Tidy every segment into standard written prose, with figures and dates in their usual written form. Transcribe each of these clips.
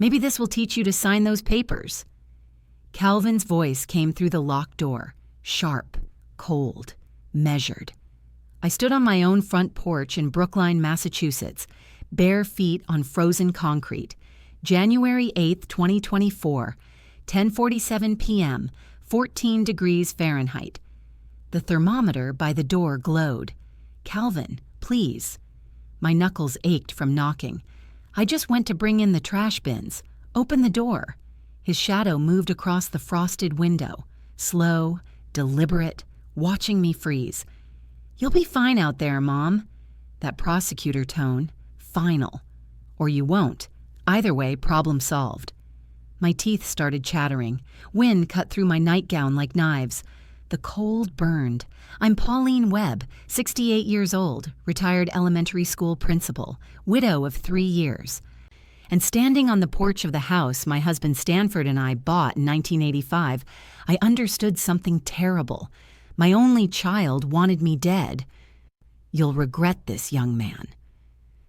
Maybe this will teach you to sign those papers." Calvin's voice came through the locked door, sharp, cold, measured. I stood on my own front porch in Brookline, Massachusetts, bare feet on frozen concrete. January 8, 2024, 10:47 p.m., 14 degrees Fahrenheit. The thermometer by the door glowed. "Calvin, please." My knuckles ached from knocking. "I just went to bring in the trash bins. Open the door." His shadow moved across the frosted window, slow, deliberate, watching me freeze. "You'll be fine out there, Mom." That prosecutor tone, final. Or you won't. Either way, problem solved. My teeth started chattering. Wind cut through my nightgown like knives. The cold burned. I'm Pauline Webb, 68 years old, retired elementary school principal, widow of 3 years. And standing on the porch of the house my husband Stanford and I bought in 1985, I understood something terrible. My only child wanted me dead. "You'll regret this, young man."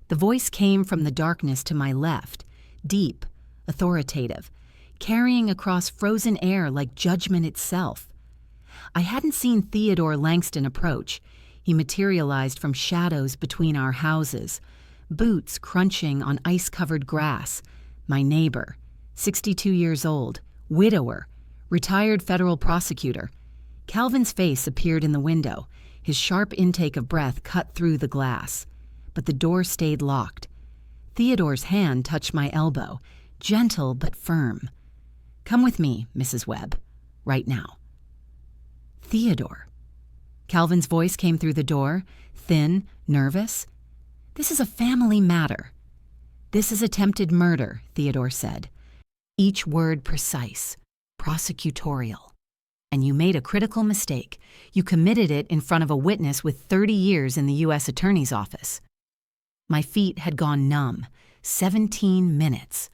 The voice came from the darkness to my left, deep, authoritative, carrying across frozen air like judgment itself. I hadn't seen Theodore Langston approach. He materialized from shadows between our houses, boots crunching on ice-covered grass. My neighbor, 62 years old, widower, retired federal prosecutor. Calvin's face appeared in the window. His sharp intake of breath cut through the glass. But the door stayed locked. Theodore's hand touched my elbow, gentle but firm. "Come with me, Mrs. Webb, right now." "Theodore." Calvin's voice came through the door, thin, nervous. "This is a family matter." "This is attempted murder," Theodore said. Each word precise, prosecutorial. "And you made a critical mistake. You committed it in front of a witness with 30 years in the U.S. Attorney's Office." My feet had gone numb. 17 minutes.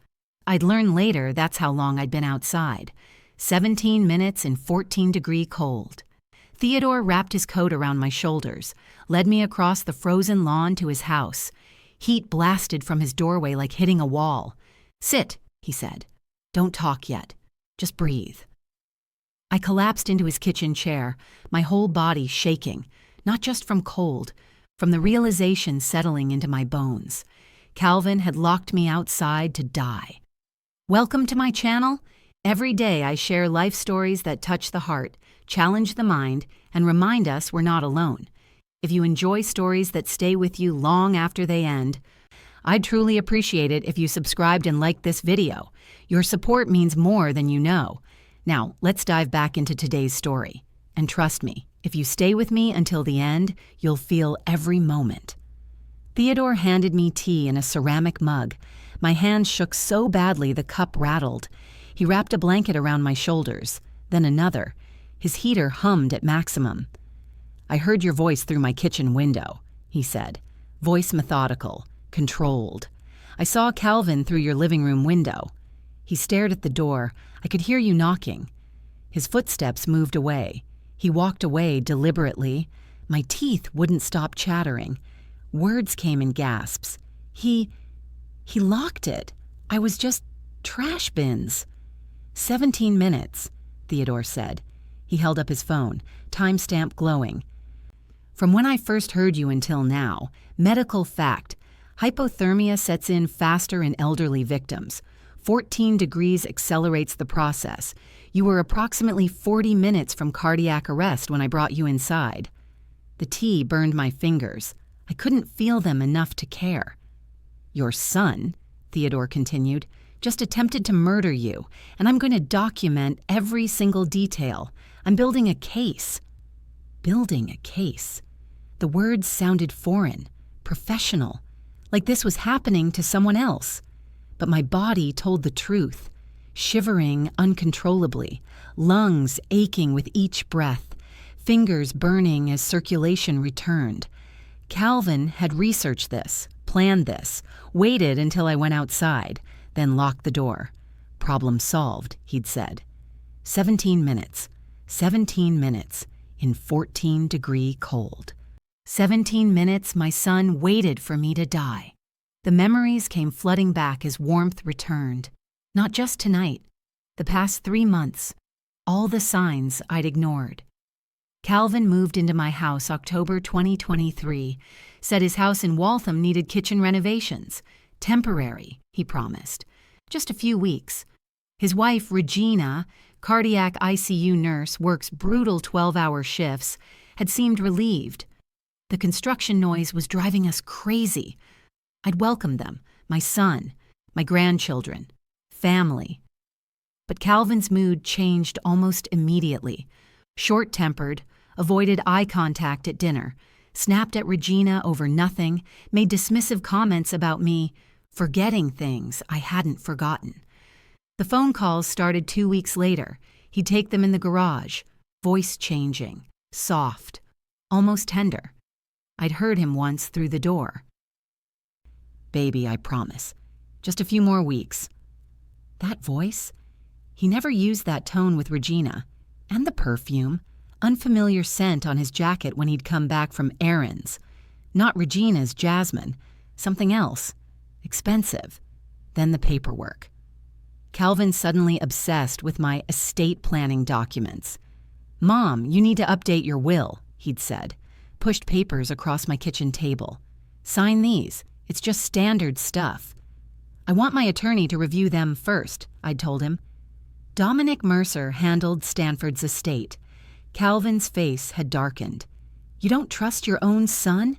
I'd learn later that's how long I'd been outside. 17 minutes in 14-degree cold. Theodore wrapped his coat around my shoulders, led me across the frozen lawn to his house. Heat blasted from his doorway like hitting a wall. "Sit," he said. "Don't talk yet. Just breathe." I collapsed into his kitchen chair, my whole body shaking, not just from cold, from the realization settling into my bones. Calvin had locked me outside to die. Welcome to my channel. Every day I share life stories that touch the heart, challenge the mind, and remind us we're not alone. If you enjoy stories that stay with you long after they end, I'd truly appreciate it if you subscribed and liked this video. Your support means more than you know. Now, let's dive back into today's story. And trust me, if you stay with me until the end, you'll feel every moment. Theodore handed me tea in a ceramic mug. My hand shook so badly the cup rattled. He wrapped a blanket around my shoulders, then another. His heater hummed at maximum. "I heard your voice through my kitchen window," he said. Voice methodical, controlled. "I saw Calvin through your living room window." He stared at the door. "I could hear you knocking." His footsteps moved away. He walked away deliberately. My teeth wouldn't stop chattering. Words came in gasps. He locked it. I was just trash bins." 17 minutes, Theodore said. He held up his phone, timestamp glowing. "From when I first heard you until now, medical fact, hypothermia sets in faster in elderly victims. 14 degrees accelerates the process. You were approximately 40 minutes from cardiac arrest when I brought you inside." The tea burned my fingers. I couldn't feel them enough to care. "Your son," Theodore continued, "just attempted to murder you, and I'm going to document every single detail. I'm building a case." Building a case. The words sounded foreign, professional, like this was happening to someone else. But my body told the truth, shivering uncontrollably, lungs aching with each breath, fingers burning as circulation returned. Calvin had researched this, planned this, waited until I went outside, then locked the door. "Problem solved," he'd said. 17 minutes. 17 minutes in 14-degree cold. 17 minutes my son waited for me to die. The memories came flooding back as warmth returned. Not just tonight. The past 3 months. All the signs I'd ignored. Calvin moved into my house October 2023, said his house in Waltham needed kitchen renovations. Temporary, he promised. Just a few weeks. His wife, Regina, cardiac ICU nurse, works brutal 12-hour shifts, had seemed relieved. The construction noise was driving us crazy. I'd welcomed them, my son, my grandchildren, family. But Calvin's mood changed almost immediately. Short-tempered, avoided eye contact at dinner, snapped at Regina over nothing, made dismissive comments about me, forgetting things I hadn't forgotten. The phone calls started 2 weeks later. He'd take them in the garage, voice changing, soft, almost tender. I'd heard him once through the door. "Baby, I promise. Just a few more weeks." That voice? He never used that tone with Regina. And the perfume, unfamiliar scent on his jacket when he'd come back from errands. Not Regina's jasmine, something else. Expensive. Then the paperwork. Calvin suddenly obsessed with my estate planning documents. "Mom, you need to update your will," he'd said. Pushed papers across my kitchen table. "Sign these. It's just standard stuff." "I want my attorney to review them first," I'd told him. Dominic Mercer handled Stanford's estate. Calvin's face had darkened. "You don't trust your own son?"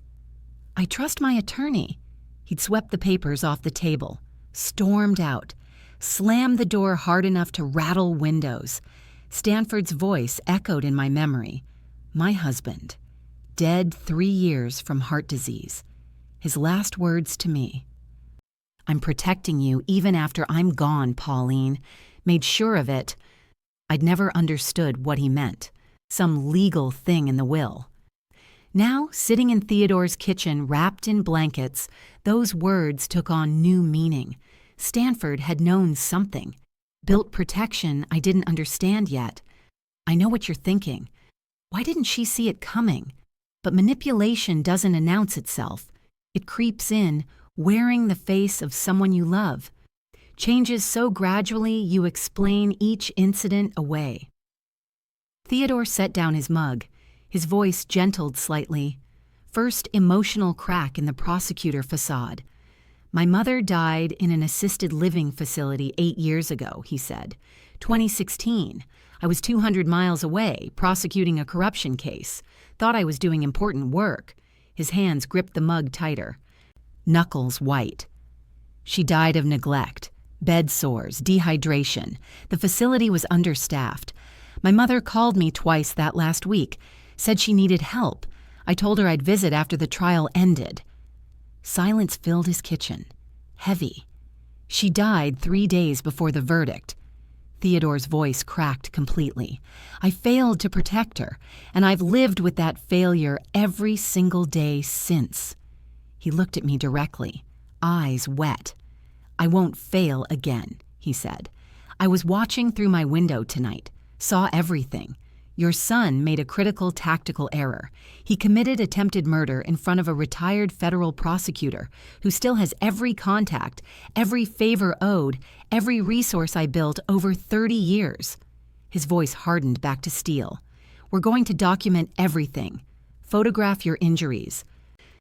"I trust my attorney." He'd swept the papers off the table, stormed out, slammed the door hard enough to rattle windows. Stanford's voice echoed in my memory. My husband, dead 3 years from heart disease. His last words to me. "I'm protecting you even after I'm gone, Pauline." Made sure of it. I'd never understood what he meant. Some legal thing in the will. Now, sitting in Theodore's kitchen wrapped in blankets, those words took on new meaning. Stanford had known something. Built protection I didn't understand yet. "I know what you're thinking. Why didn't she see it coming?" But manipulation doesn't announce itself. It creeps in, wearing the face of someone you love. Changes so gradually you explain each incident away. Theodore set down his mug. His voice gentled slightly. First emotional crack in the prosecutor facade. "My mother died in an assisted living facility 8 years ago," he said. 2016. I was 200 miles away, prosecuting a corruption case. Thought I was doing important work. His hands gripped the mug tighter. Knuckles white. "She died of neglect. Bed sores, dehydration. The facility was understaffed. My mother called me twice that last week, said she needed help. I told her I'd visit after the trial ended." Silence filled his kitchen. Heavy. "She died 3 days before the verdict." Theodore's voice cracked completely. "I failed to protect her, and I've lived with that failure every single day since." He looked at me directly, eyes wet. "I won't fail again," he said. "I was watching through my window tonight, saw everything. Your son made a critical tactical error. He committed attempted murder in front of a retired federal prosecutor who still has every contact, every favor owed, every resource I built over 30 years. His voice hardened back to steel. "We're going to document everything. Photograph your injuries.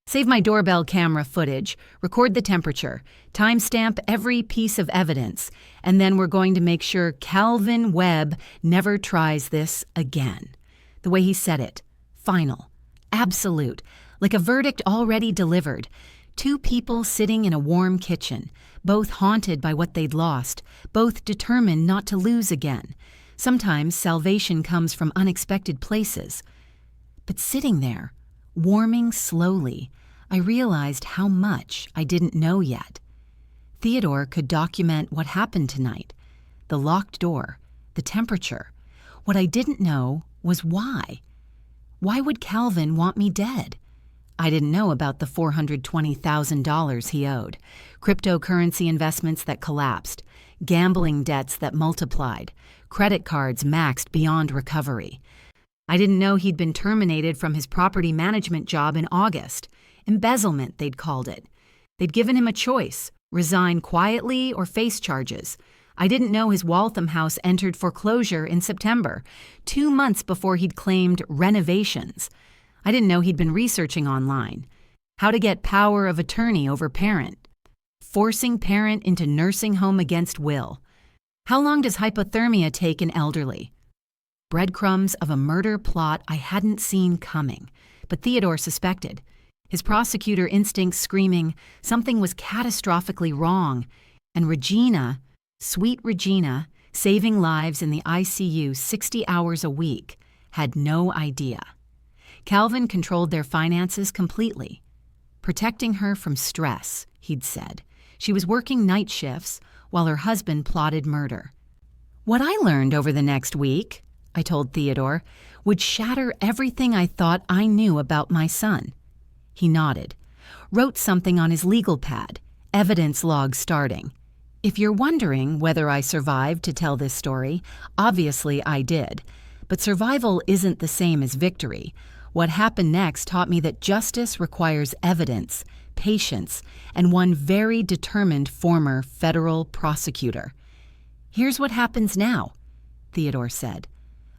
Save my doorbell camera footage, record the temperature, timestamp every piece of evidence, and then we're going to make sure Calvin Webb never tries this again." The way he said it, final, absolute, like a verdict already delivered. 2 people sitting in a warm kitchen, both haunted by what they'd lost, both determined not to lose again. Sometimes salvation comes from unexpected places. But sitting there, warming slowly, I realized how much I didn't know yet. Theodore could document what happened tonight. The locked door, the temperature. What I didn't know was why. Why would Calvin want me dead? I didn't know about the $420,000 he owed, cryptocurrency investments that collapsed, gambling debts that multiplied, credit cards maxed beyond recovery. I didn't know he'd been terminated from his property management job in August. Embezzlement, they'd called it. They'd given him a choice, resign quietly or face charges. I didn't know his Waltham house entered foreclosure in September, 2 months before he'd claimed renovations. I didn't know he'd been researching online. How to get power of attorney over parent. Forcing parent into nursing home against will. How long does hypothermia take in elderly? Breadcrumbs of a murder plot I hadn't seen coming, but Theodore suspected. His prosecutor instincts screaming something was catastrophically wrong, and Regina, sweet Regina, saving lives in the ICU 60 hours a week, had no idea. Calvin controlled their finances completely. Protecting her from stress, he'd said. She was working night shifts while her husband plotted murder. What I learned over the next week, I told Theodore, would shatter everything I thought I knew about my son. He nodded, wrote something on his legal pad, evidence log starting. If you're wondering whether I survived to tell this story, obviously I did. But survival isn't the same as victory. What happened next taught me that justice requires evidence, patience, and one very determined former federal prosecutor. Here's what happens now, Theodore said.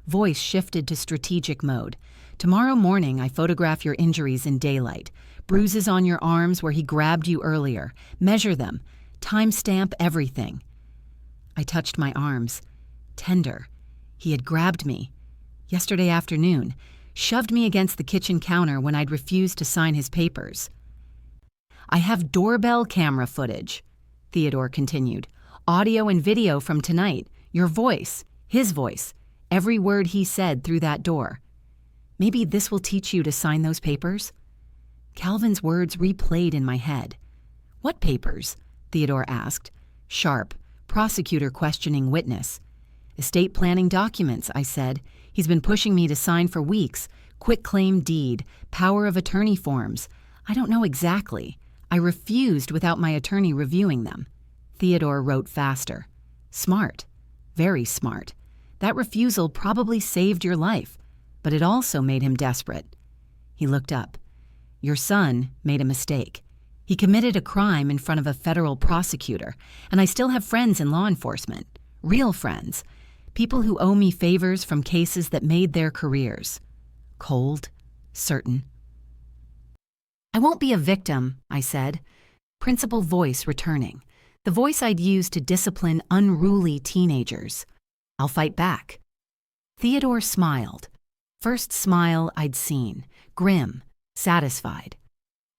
Voice shifted to strategic mode. Tomorrow morning I photograph your injuries in daylight. Bruises on your arms where he grabbed you earlier. Measure them. Timestamp everything. I touched my arms. Tender. He had grabbed me. Yesterday afternoon. Shoved me against the kitchen counter when I'd refused to sign his papers. I have doorbell camera footage, Theodore continued. Audio and video from tonight. Your voice. His voice. Every word he said through that door. Maybe this will teach you to sign those papers? Calvin's words replayed in my head. What papers? Theodore asked. Sharp. Prosecutor questioning witness. Estate planning documents, I said. He's been pushing me to sign for weeks. Quitclaim deed, power of attorney forms. I don't know exactly. I refused without my attorney reviewing them. Theodore wrote faster. Smart. Very smart. That refusal probably saved your life, but it also made him desperate. He looked up. Your son made a mistake. He committed a crime in front of a federal prosecutor, and I still have friends in law enforcement. Real friends. People who owe me favors from cases that made their careers. Cold, certain. I won't be a victim, I said. Principal voice returning. The voice I'd used to discipline unruly teenagers. I'll fight back. Theodore smiled. First smile I'd seen. Grim, satisfied.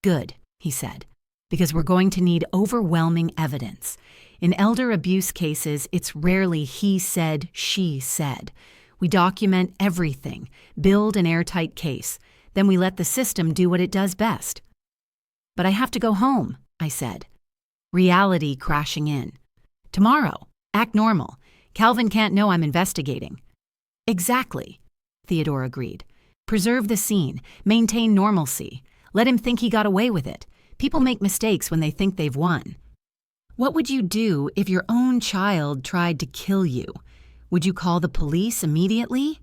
Good, he said, because we're going to need overwhelming evidence. In elder abuse cases, it's rarely he said, she said. We document everything, build an airtight case, then we let the system do what it does best. But I have to go home, I said. Reality crashing in. Tomorrow, act normal. Calvin can't know I'm investigating. Exactly, Theodore agreed. Preserve the scene, maintain normalcy. Let him think he got away with it. People make mistakes when they think they've won. What would you do if your own child tried to kill you? Would you call the police immediately?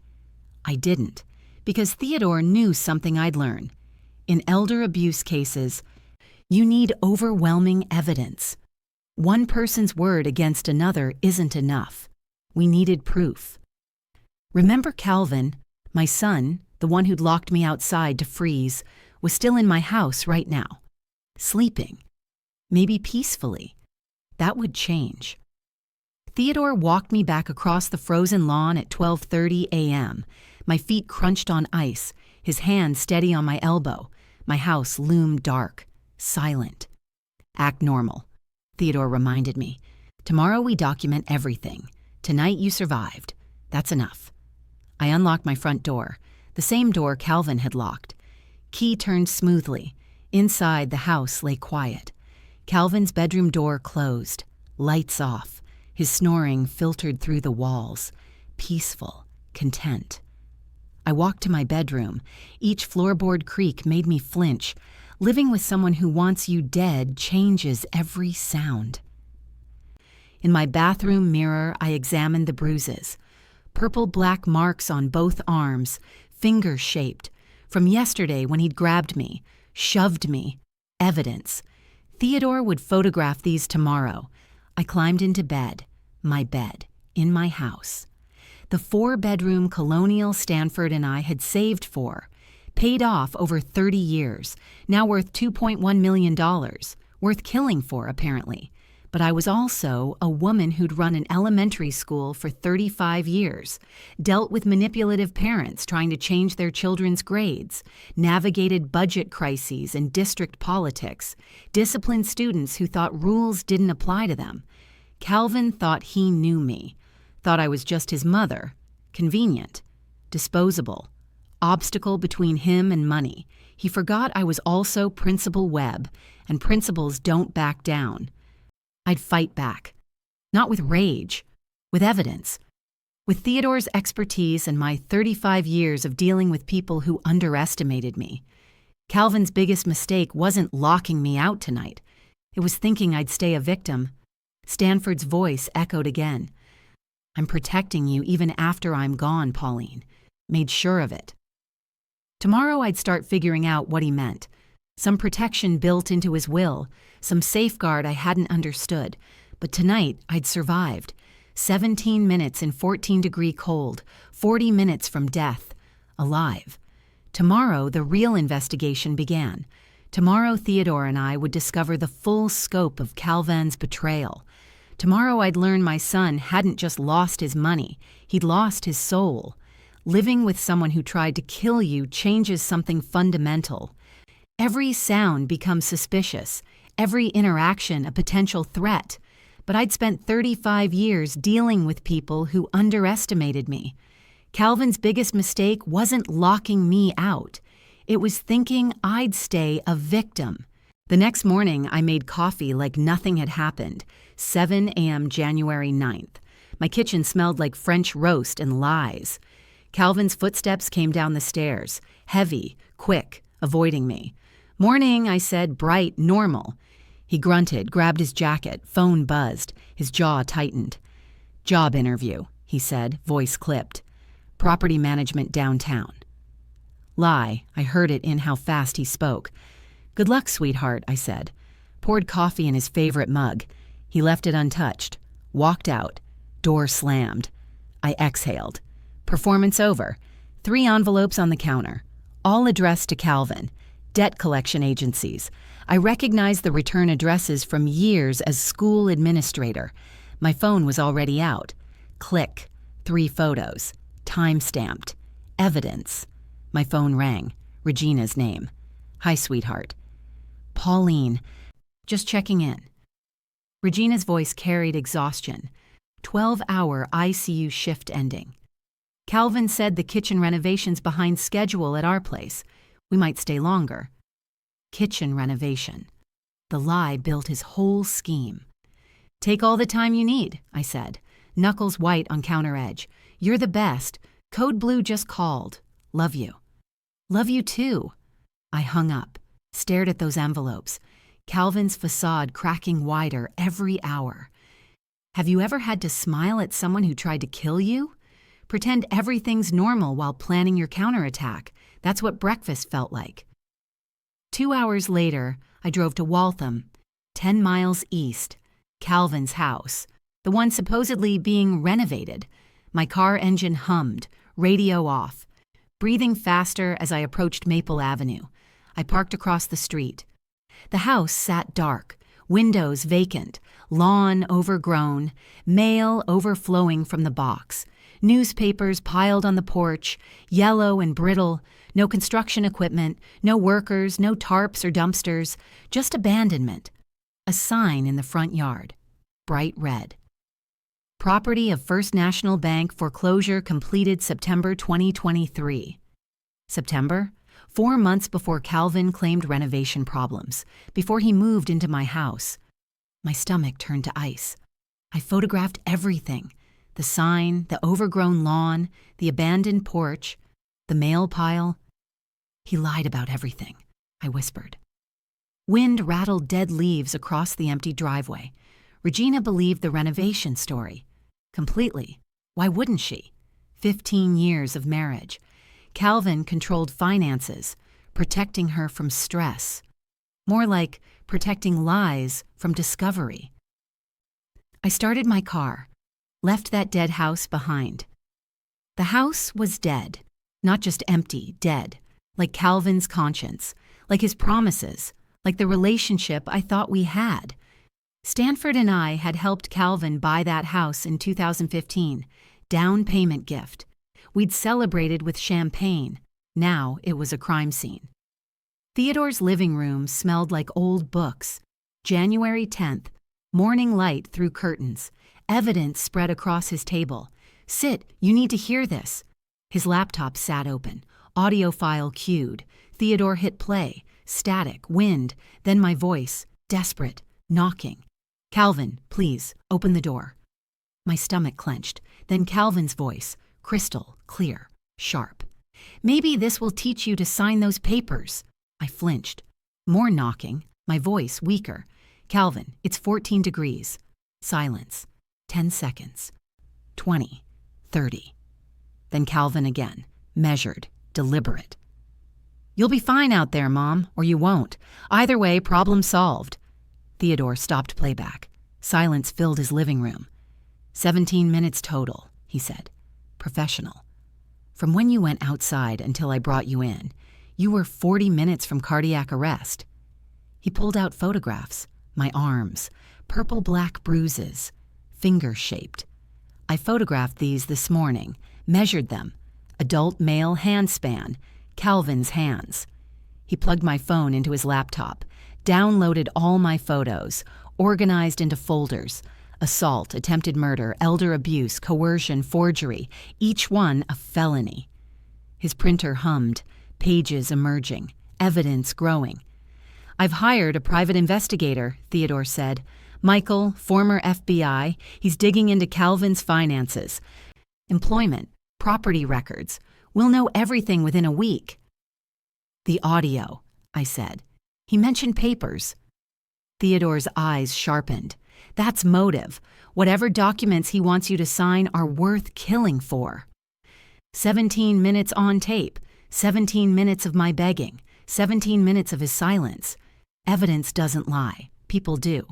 I didn't, because Theodore knew something I'd learn. In elder abuse cases, you need overwhelming evidence. One person's word against another isn't enough. We needed proof. Remember Calvin, my son, the one who'd locked me outside to freeze, was still in my house right now, sleeping, maybe peacefully. That would change. Theodore walked me back across the frozen lawn at 12:30 a.m., my feet crunched on ice, his hand steady on my elbow. My house loomed dark, silent. Act normal, Theodore reminded me. Tomorrow we document everything. Tonight you survived. That's enough. I unlocked my front door, the same door Calvin had locked. Key turned smoothly. Inside, the house lay quiet. Calvin's bedroom door closed, lights off. His snoring filtered through the walls, peaceful, content. I walked to my bedroom. Each floorboard creak made me flinch. Living with someone who wants you dead changes every sound. In my bathroom mirror, I examined the bruises. Purple-black marks on both arms, finger-shaped, from yesterday when he'd grabbed me, shoved me. Evidence. Theodore would photograph these tomorrow. I climbed into bed, My bed, in my house. The 4-bedroom colonial Stanford and I had saved for, paid off over 30 years, now worth $2.1 million, worth killing for, apparently. But I was also a woman who'd run an elementary school for 35 years, dealt with manipulative parents trying to change their children's grades, navigated budget crises and district politics, disciplined students who thought rules didn't apply to them. Calvin thought he knew me, thought I was just his mother, convenient, disposable, obstacle between him and money. He forgot I was also Principal Webb, and principals don't back down. I'd fight back. Not with rage, with evidence. With Theodore's expertise and my 35 years of dealing with people who underestimated me. Calvin's biggest mistake wasn't locking me out tonight. It was thinking I'd stay a victim. Stanford's voice echoed again. I'm protecting you even after I'm gone, Pauline. Made sure of it. Tomorrow I'd start figuring out what he meant. Some protection built into his will, some safeguard I hadn't understood. But tonight I'd survived. 17 minutes in 14-degree cold, 40 minutes from death, alive. Tomorrow the real investigation began. Tomorrow Theodore and I would discover the full scope of Calvin's betrayal. Tomorrow I'd learn my son hadn't just lost his money, he'd lost his soul. Living with someone who tried to kill you changes something fundamental. Every sound becomes suspicious, every interaction a potential threat. But I'd spent 35 years dealing with people who underestimated me. Calvin's biggest mistake wasn't locking me out. It was thinking I'd stay a victim. The next morning, I made coffee like nothing had happened. 7 a.m. January 9th. My kitchen smelled like French roast and lies. Calvin's footsteps came down the stairs, heavy, quick, avoiding me. Morning, I said, bright, normal. He grunted, grabbed his jacket, phone buzzed, his jaw tightened. Job interview, he said, voice clipped. Property management downtown. Lie, I heard it in how fast he spoke. Good luck, sweetheart, I said. Poured coffee in his favorite mug. He left it untouched. Walked out. Door slammed. I exhaled. Performance over. 3 envelopes on the counter. All addressed to Calvin. Debt collection agencies. I recognized the return addresses from years as school administrator. My phone was already out. Click. 3 photos. Time-stamped. Evidence. My phone rang. Regina's name. Hi, sweetheart. Pauline. Just checking in. Regina's voice carried exhaustion. 12-hour ICU shift ending. Calvin said the kitchen renovation's behind schedule at our place. We might stay longer. Kitchen renovation. The lie built his whole scheme. Take all the time you need, I said, knuckles white on counter edge. You're the best. Code Blue just called. Love you. Love you too. I hung up, stared at those envelopes. Calvin's facade cracking wider every hour. Have you ever had to smile at someone who tried to kill you? Pretend everything's normal while planning your counterattack. That's what breakfast felt like. 2 hours later, I drove to Waltham, 10 miles east, Calvin's house, the one supposedly being renovated. My car engine hummed, radio off. Breathing faster as I approached Maple Avenue, I parked across the street. The house sat dark, windows vacant, lawn overgrown, mail overflowing from the box, newspapers piled on the porch, yellow and brittle, no construction equipment, no workers, no tarps or dumpsters, just abandonment. A sign in the front yard, bright red. Property of First National Bank foreclosure completed September 2023. September? 4 months before Calvin claimed renovation problems, before he moved into my house. My stomach turned to ice. I photographed everything. The sign, the overgrown lawn, the abandoned porch, the mail pile. He lied about everything, I whispered. Wind rattled dead leaves across the empty driveway. Regina believed the renovation story. Completely. Why wouldn't she? 15 years of marriage. Calvin controlled finances, protecting her from stress. More like protecting lies from discovery. I started my car. Left that dead house behind. The house was dead. Not just empty, dead. Like Calvin's conscience. Like his promises. Like the relationship I thought we had. Stanford and I had helped Calvin buy that house in 2015. Down payment gift. We'd celebrated with champagne. Now it was a crime scene. Theodore's living room smelled like old books. January 10th. Morning light through curtains. Evidence spread across his table. Sit, you need to hear this. His laptop sat open. Audio file queued. Theodore hit play. Static, wind, then my voice, desperate, knocking. Calvin, please, open the door. My stomach clenched. Then Calvin's voice, crystal, clear, sharp. Maybe this will teach you to sign those papers. I flinched. More knocking, my voice weaker. Calvin, it's 14 degrees. Silence. 10 seconds. 20. 30. Then Calvin again, measured, deliberate. You'll be fine out there, Mom, or you won't. Either way, problem solved. Theodore stopped playback. Silence filled his living room. 17 minutes total, he said. Professional. From when you went outside until I brought you in, you were 40 minutes from cardiac arrest. He pulled out photographs. My arms, purple-black bruises, finger-shaped. I photographed these this morning, measured them. Adult male handspan, Calvin's hands. He plugged my phone into his laptop, downloaded all my photos, organized into folders. Assault, attempted murder, elder abuse, coercion, forgery, each one a felony. His printer hummed, pages emerging, evidence growing. I've hired a private investigator, Theodore said. Michael, former FBI, he's digging into Calvin's finances. Employment, property records. We'll know everything within a week. The audio, I said. He mentioned papers. Theodore's eyes sharpened. That's motive. Whatever documents he wants you to sign are worth killing for. 17 minutes on tape. 17 minutes of my begging. 17 minutes of his silence. Evidence doesn't lie. People do.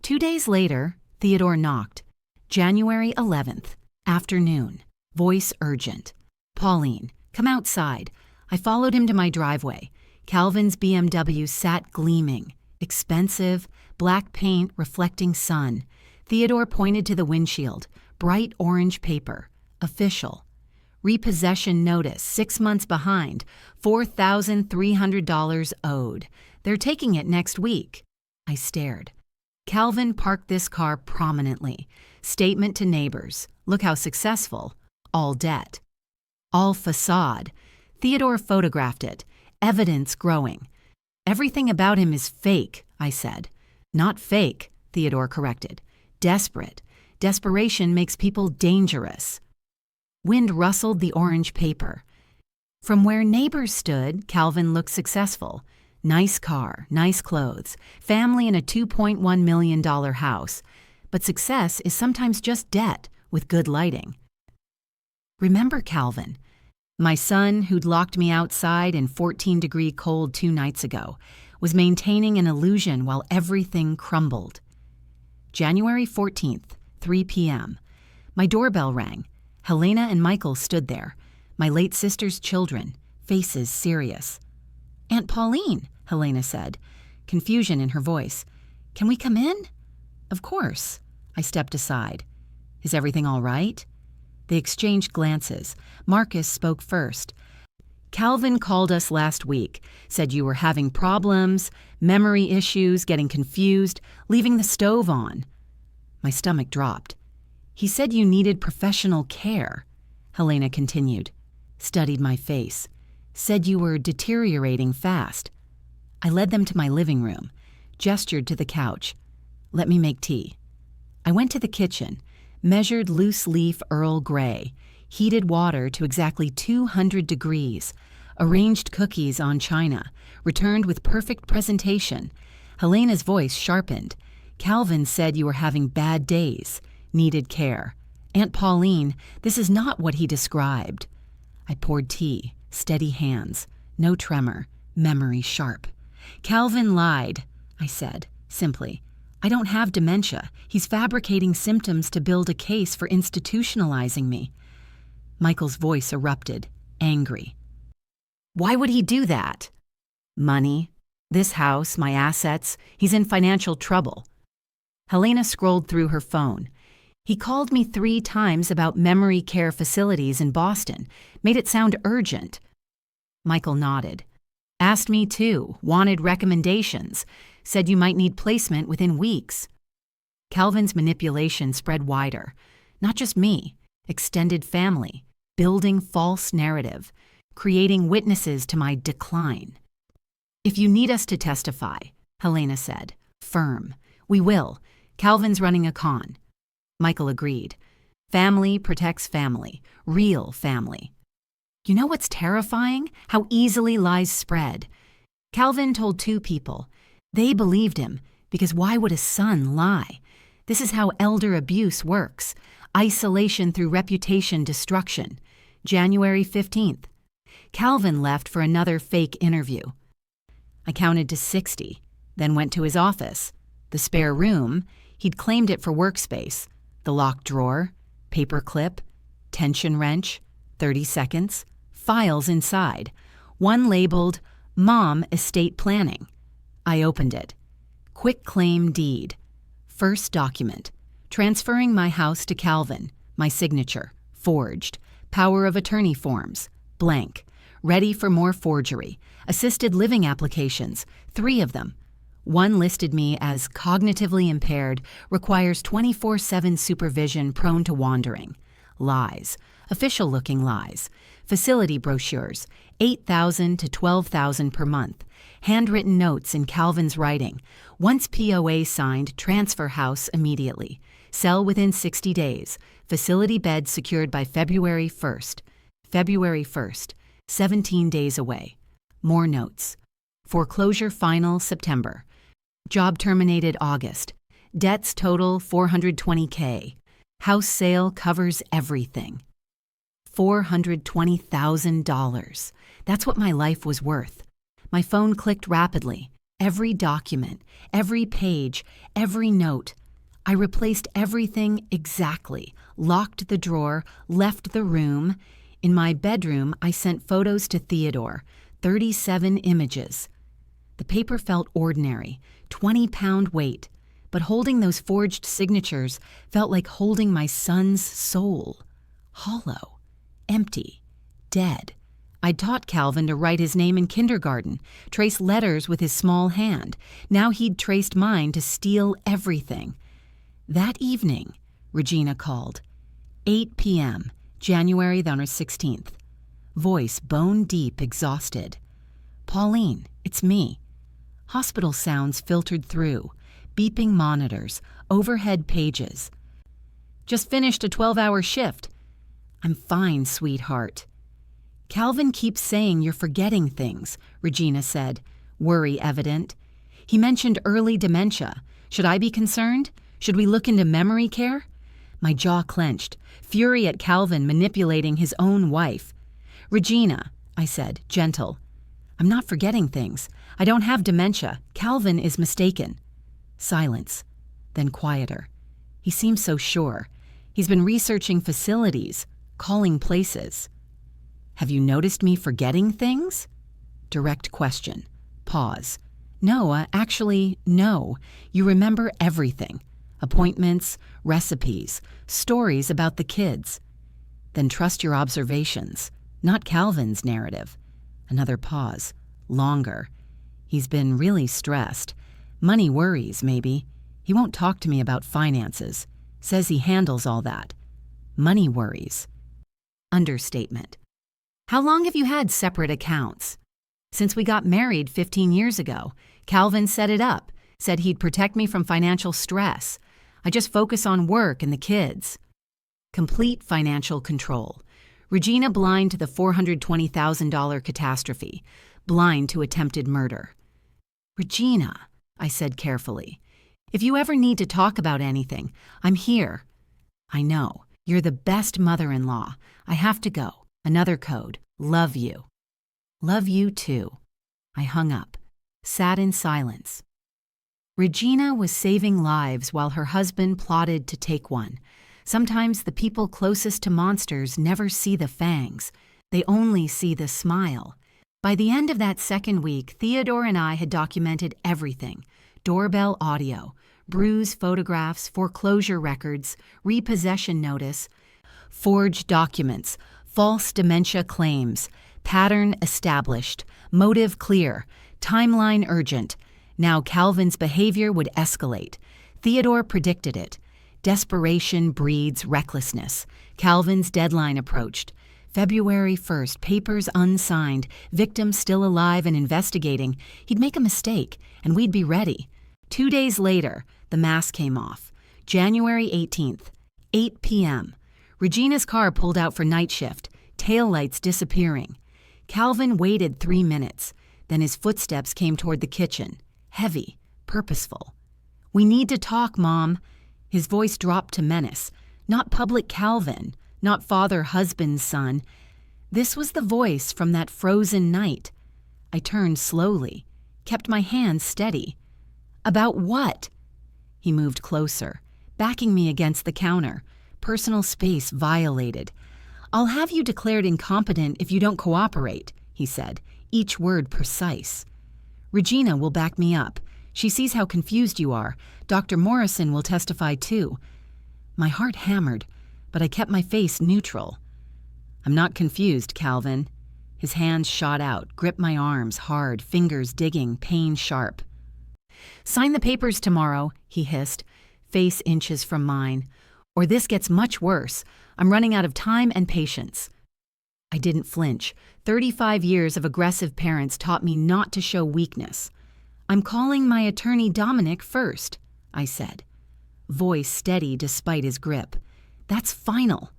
2 days later, Theodore knocked. January 11th, afternoon. Voice urgent. Pauline, come outside. I followed him to my driveway. Calvin's BMW sat gleaming. Expensive, black paint reflecting sun. Theodore pointed to the windshield. Bright orange paper. Official. Repossession notice, 6 months behind. $4,300 owed. They're taking it next week. I stared. Calvin parked this car prominently. Statement to neighbors. Look how successful. All debt. All facade. Theodore photographed it. Evidence growing. Everything about him is fake, I said. Not fake, Theodore corrected. Desperate. Desperation makes people dangerous. Wind rustled the orange paper. From where neighbors stood, Calvin looked successful. Nice car, nice clothes, family in a $2.1 million house. But success is sometimes just debt with good lighting. Remember Calvin? My son, who'd locked me outside in 14-degree cold 2 nights ago, was maintaining an illusion while everything crumbled. January 14th, 3 p.m. My doorbell rang. Helena and Michael stood there, my late sister's children, faces serious. Aunt Pauline, Helena said, confusion in her voice. Can we come in? Of course. I stepped aside. Is everything all right? They exchanged glances. Marcus spoke first. Calvin called us last week, said you were having problems, memory issues, getting confused, leaving the stove on. My stomach dropped. He said you needed professional care, Helena continued. Studied my face. Said you were deteriorating fast. I led them to my living room, gestured to the couch. Let me make tea. I went to the kitchen, measured loose-leaf Earl Grey, heated water to exactly 200 degrees, arranged cookies on china, returned with perfect presentation. Helena's voice sharpened. Calvin said you were having bad days, needed care. Aunt Pauline, this is not what he described. I poured tea, steady hands, no tremor, memory sharp. Calvin lied, I said, simply. I don't have dementia. He's fabricating symptoms to build a case for institutionalizing me. Michael's voice erupted, angry. Why would he do that? Money. This house, my assets. He's in financial trouble. Helena scrolled through her phone. He called me 3 times about memory care facilities in Boston, made it sound urgent. Michael nodded. Asked me too, wanted recommendations, said you might need placement within weeks. Calvin's manipulation spread wider. Not just me, extended family, building false narrative, creating witnesses to my decline. If you need us to testify, Helena said, firm. We will. Calvin's running a con. Michael agreed. Family protects family, real family. You know what's terrifying? How easily lies spread. Calvin told 2 people. They believed him, because why would a son lie? This is how elder abuse works. Isolation through reputation destruction. January 15th. Calvin left for another fake interview. I counted to 60, then went to his office. The spare room, he'd claimed it for workspace. The locked drawer, paper clip, tension wrench, 30 seconds, files inside. One labeled, Mom Estate Planning. I opened it. Quick claim deed. First document. Transferring my house to Calvin. My signature. Forged. Power of attorney forms. Blank. Ready for more forgery. Assisted living applications. 3 of them. One listed me as cognitively impaired, requires 24/7 supervision, prone to wandering. Lies. Official-looking lies. Facility brochures. $8,000 to $12,000 per month. Handwritten notes in Calvin's writing. Once POA signed, transfer house immediately. Sell within 60 days. Facility bed secured by February 1st. February 1st. 17 days away. More notes. Foreclosure final September. Job terminated August. Debts total $420K. House sale covers everything. $420,000. That's what my life was worth. My phone clicked rapidly. Every document, every page, every note. I replaced everything exactly, locked the drawer, left the room. In my bedroom, I sent photos to Theodore, 37 images. The paper felt ordinary, 20-pound weight, but holding those forged signatures felt like holding my son's soul. Hollow, empty, dead. I'd taught Calvin to write his name in kindergarten, trace letters with his small hand. Now he'd traced mine to steal everything. That evening, Regina called. 8 p.m., January the 16th. Voice bone deep, exhausted. Pauline, it's me. Hospital sounds filtered through. Beeping monitors, overhead pages. Just finished a 12-hour shift. I'm fine, sweetheart. Calvin keeps saying you're forgetting things, Regina said, worry evident. He mentioned early dementia. Should I be concerned? Should we look into memory care? My jaw clenched, fury at Calvin manipulating his own wife. Regina, I said, gentle. I'm not forgetting things. I don't have dementia. Calvin is mistaken. Silence, then quieter. He seems so sure. He's been researching facilities, calling places. Have you noticed me forgetting things? Direct question. Pause. No, actually, no. You remember everything. Appointments, recipes, stories about the kids. Then trust your observations, not Calvin's narrative. Another pause. Longer. He's been really stressed. Money worries, maybe. He won't talk to me about finances. Says he handles all that. Money worries. Understatement. How long have you had separate accounts? Since we got married 15 years ago. Calvin set it up, said he'd protect me from financial stress. I just focus on work and the kids. Complete financial control. Regina blind to the $420,000 catastrophe, blind to attempted murder. Regina, I said carefully, if you ever need to talk about anything, I'm here. I know, you're the best mother-in-law. I have to go. Another code. Love you. Love you too. I hung up, sat in silence. Regina was saving lives while her husband plotted to take one. Sometimes the people closest to monsters never see the fangs. They only see the smile. By the end of that second week, Theodore and I had documented everything. Doorbell audio, bruise photographs, foreclosure records, repossession notice, forged documents, false dementia claims, pattern established, motive clear, timeline urgent. Now Calvin's behavior would escalate. Theodore predicted it. Desperation breeds recklessness. Calvin's deadline approached. February 1st, papers unsigned, victim still alive and investigating. He'd make a mistake, and we'd be ready. 2 days later, the mask came off. January 18th, 8 p.m. Regina's car pulled out for night shift, taillights disappearing. Calvin waited 3 minutes. Then his footsteps came toward the kitchen, heavy, purposeful. "We need to talk, Mom." His voice dropped to menace. Not public Calvin, not father-husband son. This was the voice from that frozen night. I turned slowly, kept my hands steady. "About what?" He moved closer, backing me against the counter. Personal space violated. "I'll have you declared incompetent if you don't cooperate," he said, each word precise. "Regina will back me up. She sees how confused you are. Dr. Morrison will testify too." My heart hammered, but I kept my face neutral. "I'm not confused, Calvin." His hands shot out, gripped my arms hard, fingers digging, pain sharp. "Sign the papers tomorrow," he hissed, face inches from mine. "Or this gets much worse. I'm running out of time and patience." I didn't flinch. 35 years of aggressive parents taught me not to show weakness. "I'm calling my attorney Dominic first," I said. Voice steady despite his grip. "That's final."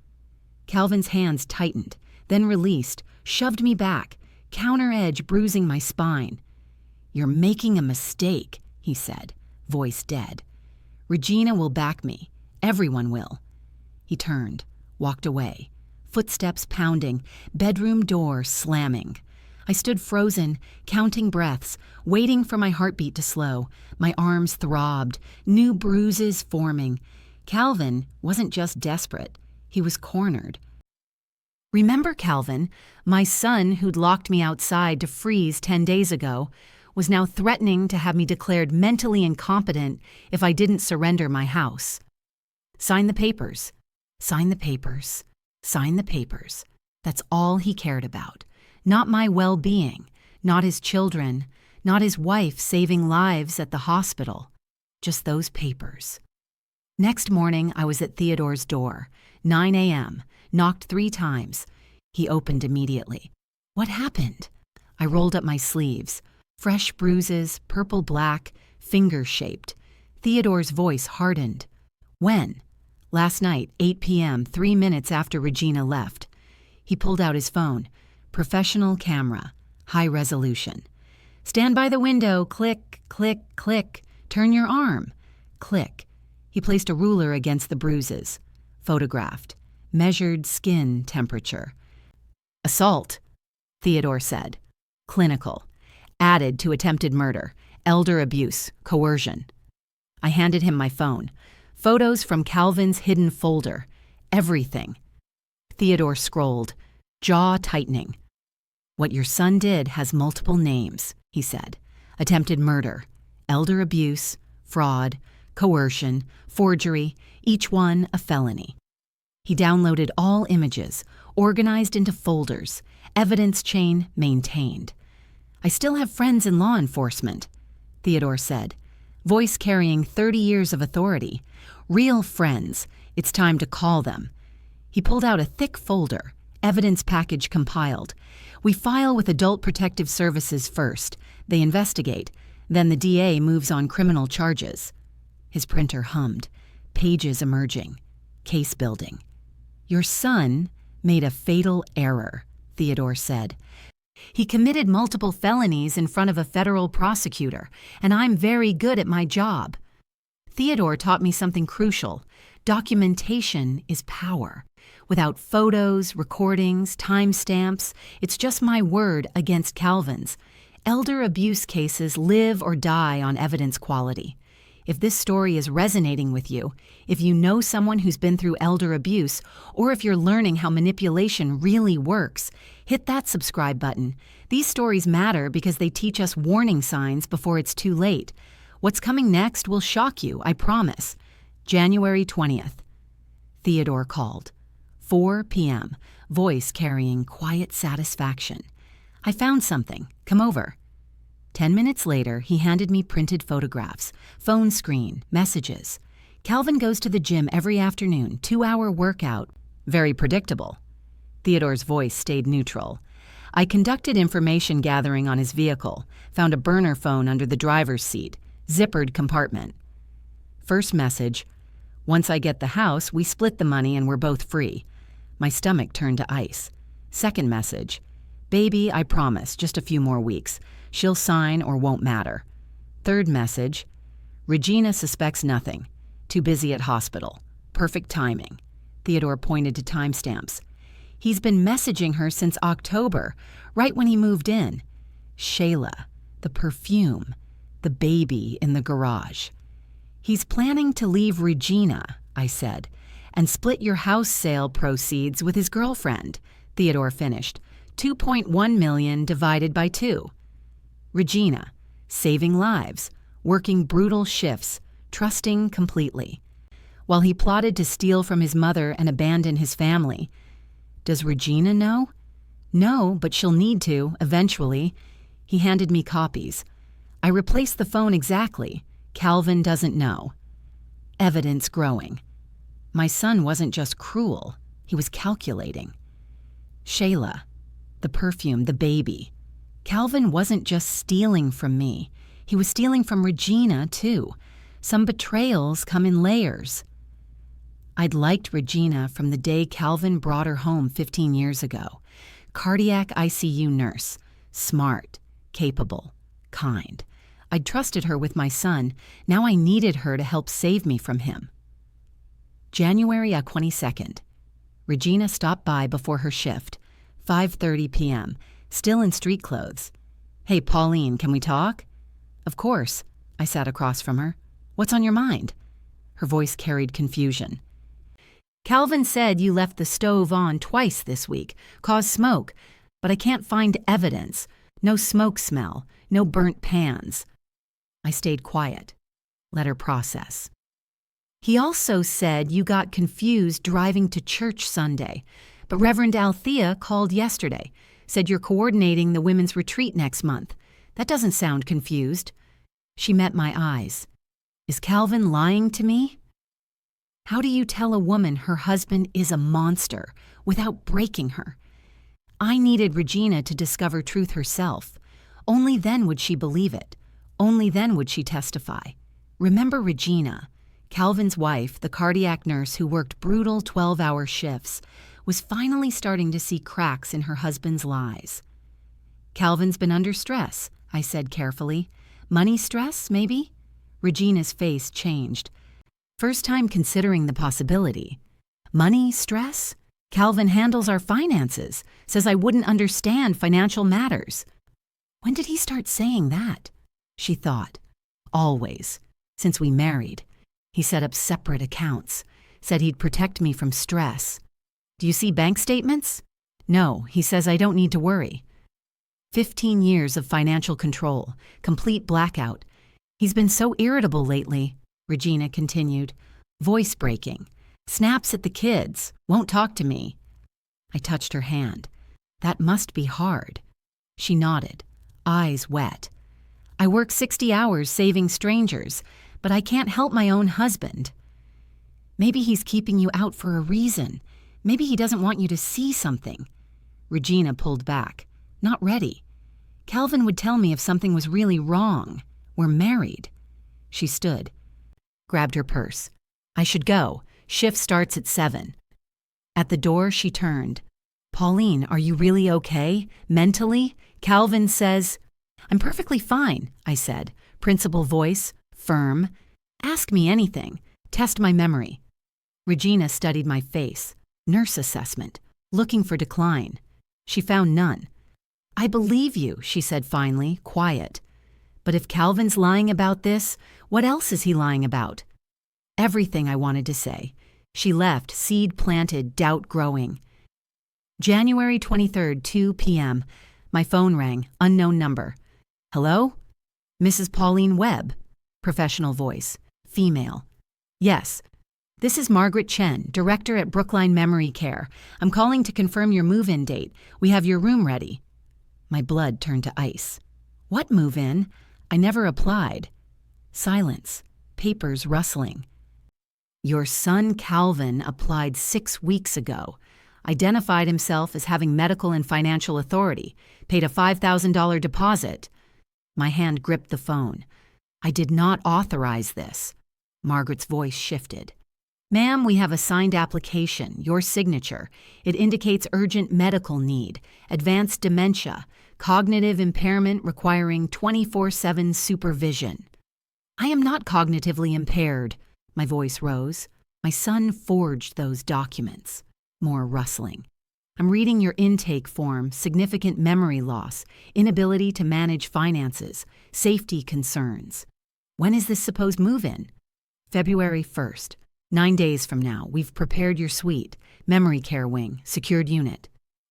Calvin's hands tightened, then released, shoved me back, counter edge bruising my spine. "You're making a mistake," he said, voice dead. "Regina will back me. Everyone will." He turned, walked away, footsteps pounding, bedroom door slamming. I stood frozen, counting breaths, waiting for my heartbeat to slow. My arms throbbed, new bruises forming. Calvin wasn't just desperate, he was cornered. Remember Calvin, my son who'd locked me outside to freeze 10 days ago, was now threatening to have me declared mentally incompetent if I didn't surrender my house. Sign the papers. Sign the papers. Sign the papers. That's all he cared about. Not my well-being, not his children, not his wife saving lives at the hospital. Just those papers. Next morning, I was at Theodore's door. 9 a.m., knocked 3 times. He opened immediately. "What happened?" I rolled up my sleeves. Fresh bruises, purple-black, finger-shaped. Theodore's voice hardened. "When?" "Last night, 8 p.m., 3 minutes after Regina left." He pulled out his phone. Professional camera, high resolution. "Stand by the window, click, click, click. Turn your arm." Click. He placed a ruler against the bruises. Photographed. Measured skin temperature. "Assault," Theodore said. "Clinical. Added to attempted murder, elder abuse, coercion." I handed him my phone. Photos from Calvin's hidden folder. Everything. Theodore scrolled, jaw tightening. "What your son did has multiple names," he said. "Attempted murder, elder abuse, fraud, coercion, forgery, each one a felony." He downloaded all images, organized into folders, evidence chain maintained. "I still have friends in law enforcement," Theodore said, voice carrying 30 years of authority. "Real friends. It's time to call them." He pulled out a thick folder, evidence package compiled. "We file with Adult Protective Services first. They investigate. Then the DA moves on criminal charges." His printer hummed, pages emerging, case building. "Your son made a fatal error," Theodore said. "He committed multiple felonies in front of a federal prosecutor, and I'm very good at my job." Theodore taught me something crucial. Documentation is power. Without photos, recordings, timestamps, it's just my word against Calvin's. Elder abuse cases live or die on evidence quality. If this story is resonating with you, if you know someone who's been through elder abuse, or if you're learning how manipulation really works, hit that subscribe button. These stories matter because they teach us warning signs before it's too late. What's coming next will shock you, I promise. January 20th. Theodore called. 4 p.m., voice carrying quiet satisfaction. I found something. Come over. 10 minutes later, he handed me printed photographs, phone screen, messages. Calvin goes to the gym every afternoon, 2-hour workout. Very predictable. Theodore's voice stayed neutral. I conducted information gathering on his vehicle, found a burner phone under the driver's seat, zippered compartment. First message, once I get the house, we split the money and we're both free. My stomach turned to ice. Second message, baby, I promise, just a few more weeks. She'll sign or won't matter. Third message, Regina suspects nothing. Too busy at hospital. Perfect timing. Theodore pointed to timestamps. He's been messaging her since October, right when he moved in. Shayla, the perfume, the baby in the garage. He's planning to leave Regina, I said, and split your house sale proceeds with his girlfriend, Theodore finished. 2.1 million divided by 2. Regina, saving lives, working brutal shifts, trusting completely. While he plotted to steal from his mother and abandon his family. Does Regina know? No, but she'll need to, eventually. He handed me copies. I replaced the phone exactly. Calvin doesn't know. Evidence growing. My son wasn't just cruel, he was calculating. Shayla, the perfume, the baby. Calvin wasn't just stealing from me. He was stealing from Regina, too. Some betrayals come in layers. I'd liked Regina from the day Calvin brought her home 15 years ago. Cardiac ICU nurse. Smart, capable, kind. I'd trusted her with my son. Now I needed her to help save me from him. January 22nd. Regina stopped by before her shift. 5:30 p.m., still in street clothes. Hey, Pauline, can we talk? Of course. I sat across from her. What's on your mind? Her voice carried confusion. Calvin said you left the stove on twice this week, caused smoke, but I can't find evidence. No smoke smell, no burnt pans. I stayed quiet, let her process. He also said you got confused driving to church Sunday, but Reverend Althea called yesterday, said you're coordinating the women's retreat next month. That doesn't sound confused. She met my eyes. Is Calvin lying to me? How do you tell a woman her husband is a monster without breaking her? I needed Regina to discover truth herself. Only then would she believe it. Only then would she testify. Remember Regina, Calvin's wife, the cardiac nurse who worked brutal 12-hour shifts, was finally starting to see cracks in her husband's lies. Calvin's been under stress, I said carefully. Money stress, maybe? Regina's face changed. First time considering the possibility. Money stress? Calvin handles our finances, says I wouldn't understand financial matters. When did he start saying that? She thought. Always, since we married. He set up separate accounts, said he'd protect me from stress. Do you see bank statements? No, he says I don't need to worry. 15 years of financial control, complete blackout. He's been so irritable lately, Regina continued, voice breaking. Snaps at the kids, won't talk to me. I touched her hand. That must be hard. She nodded, eyes wet. I work 60 hours saving strangers, but I can't help my own husband. Maybe he's keeping you out for a reason. Maybe he doesn't want you to see something. Regina pulled back. Not ready. Calvin would tell me if something was really wrong. We're married. She stood, grabbed her purse. I should go. Shift starts at 7. At the door, she turned. Pauline, are you really okay? Mentally? Calvin says, I'm perfectly fine, I said. Principal voice, firm. Ask me anything. Test my memory. Regina studied my face. Nurse assessment. Looking for decline. She found none. I believe you, she said finally, quiet. But if Calvin's lying about this, what else is he lying about? Everything I wanted to say. She left, seed planted, doubt growing. January 23rd, 2 p.m. My phone rang, unknown number. Hello? Mrs. Pauline Webb. Professional voice. Female. Yes. This is Margaret Chen, director at Brookline Memory Care. I'm calling to confirm your move-in date. We have your room ready. My blood turned to ice. What move-in? I never applied. Silence. Papers rustling. Your son Calvin applied 6 weeks ago. Identified himself as having medical and financial authority. Paid a $5,000 deposit. My hand gripped the phone. I did not authorize this. Margaret's voice shifted. Ma'am, we have a signed application, your signature. It indicates urgent medical need, advanced dementia, cognitive impairment requiring 24/7 supervision. I am not cognitively impaired. My voice rose. My son forged those documents. More rustling. I'm reading your intake form, significant memory loss, inability to manage finances, safety concerns. When is this supposed move-in? February 1st. 9 days from now, we've prepared your suite, memory care wing, secured unit.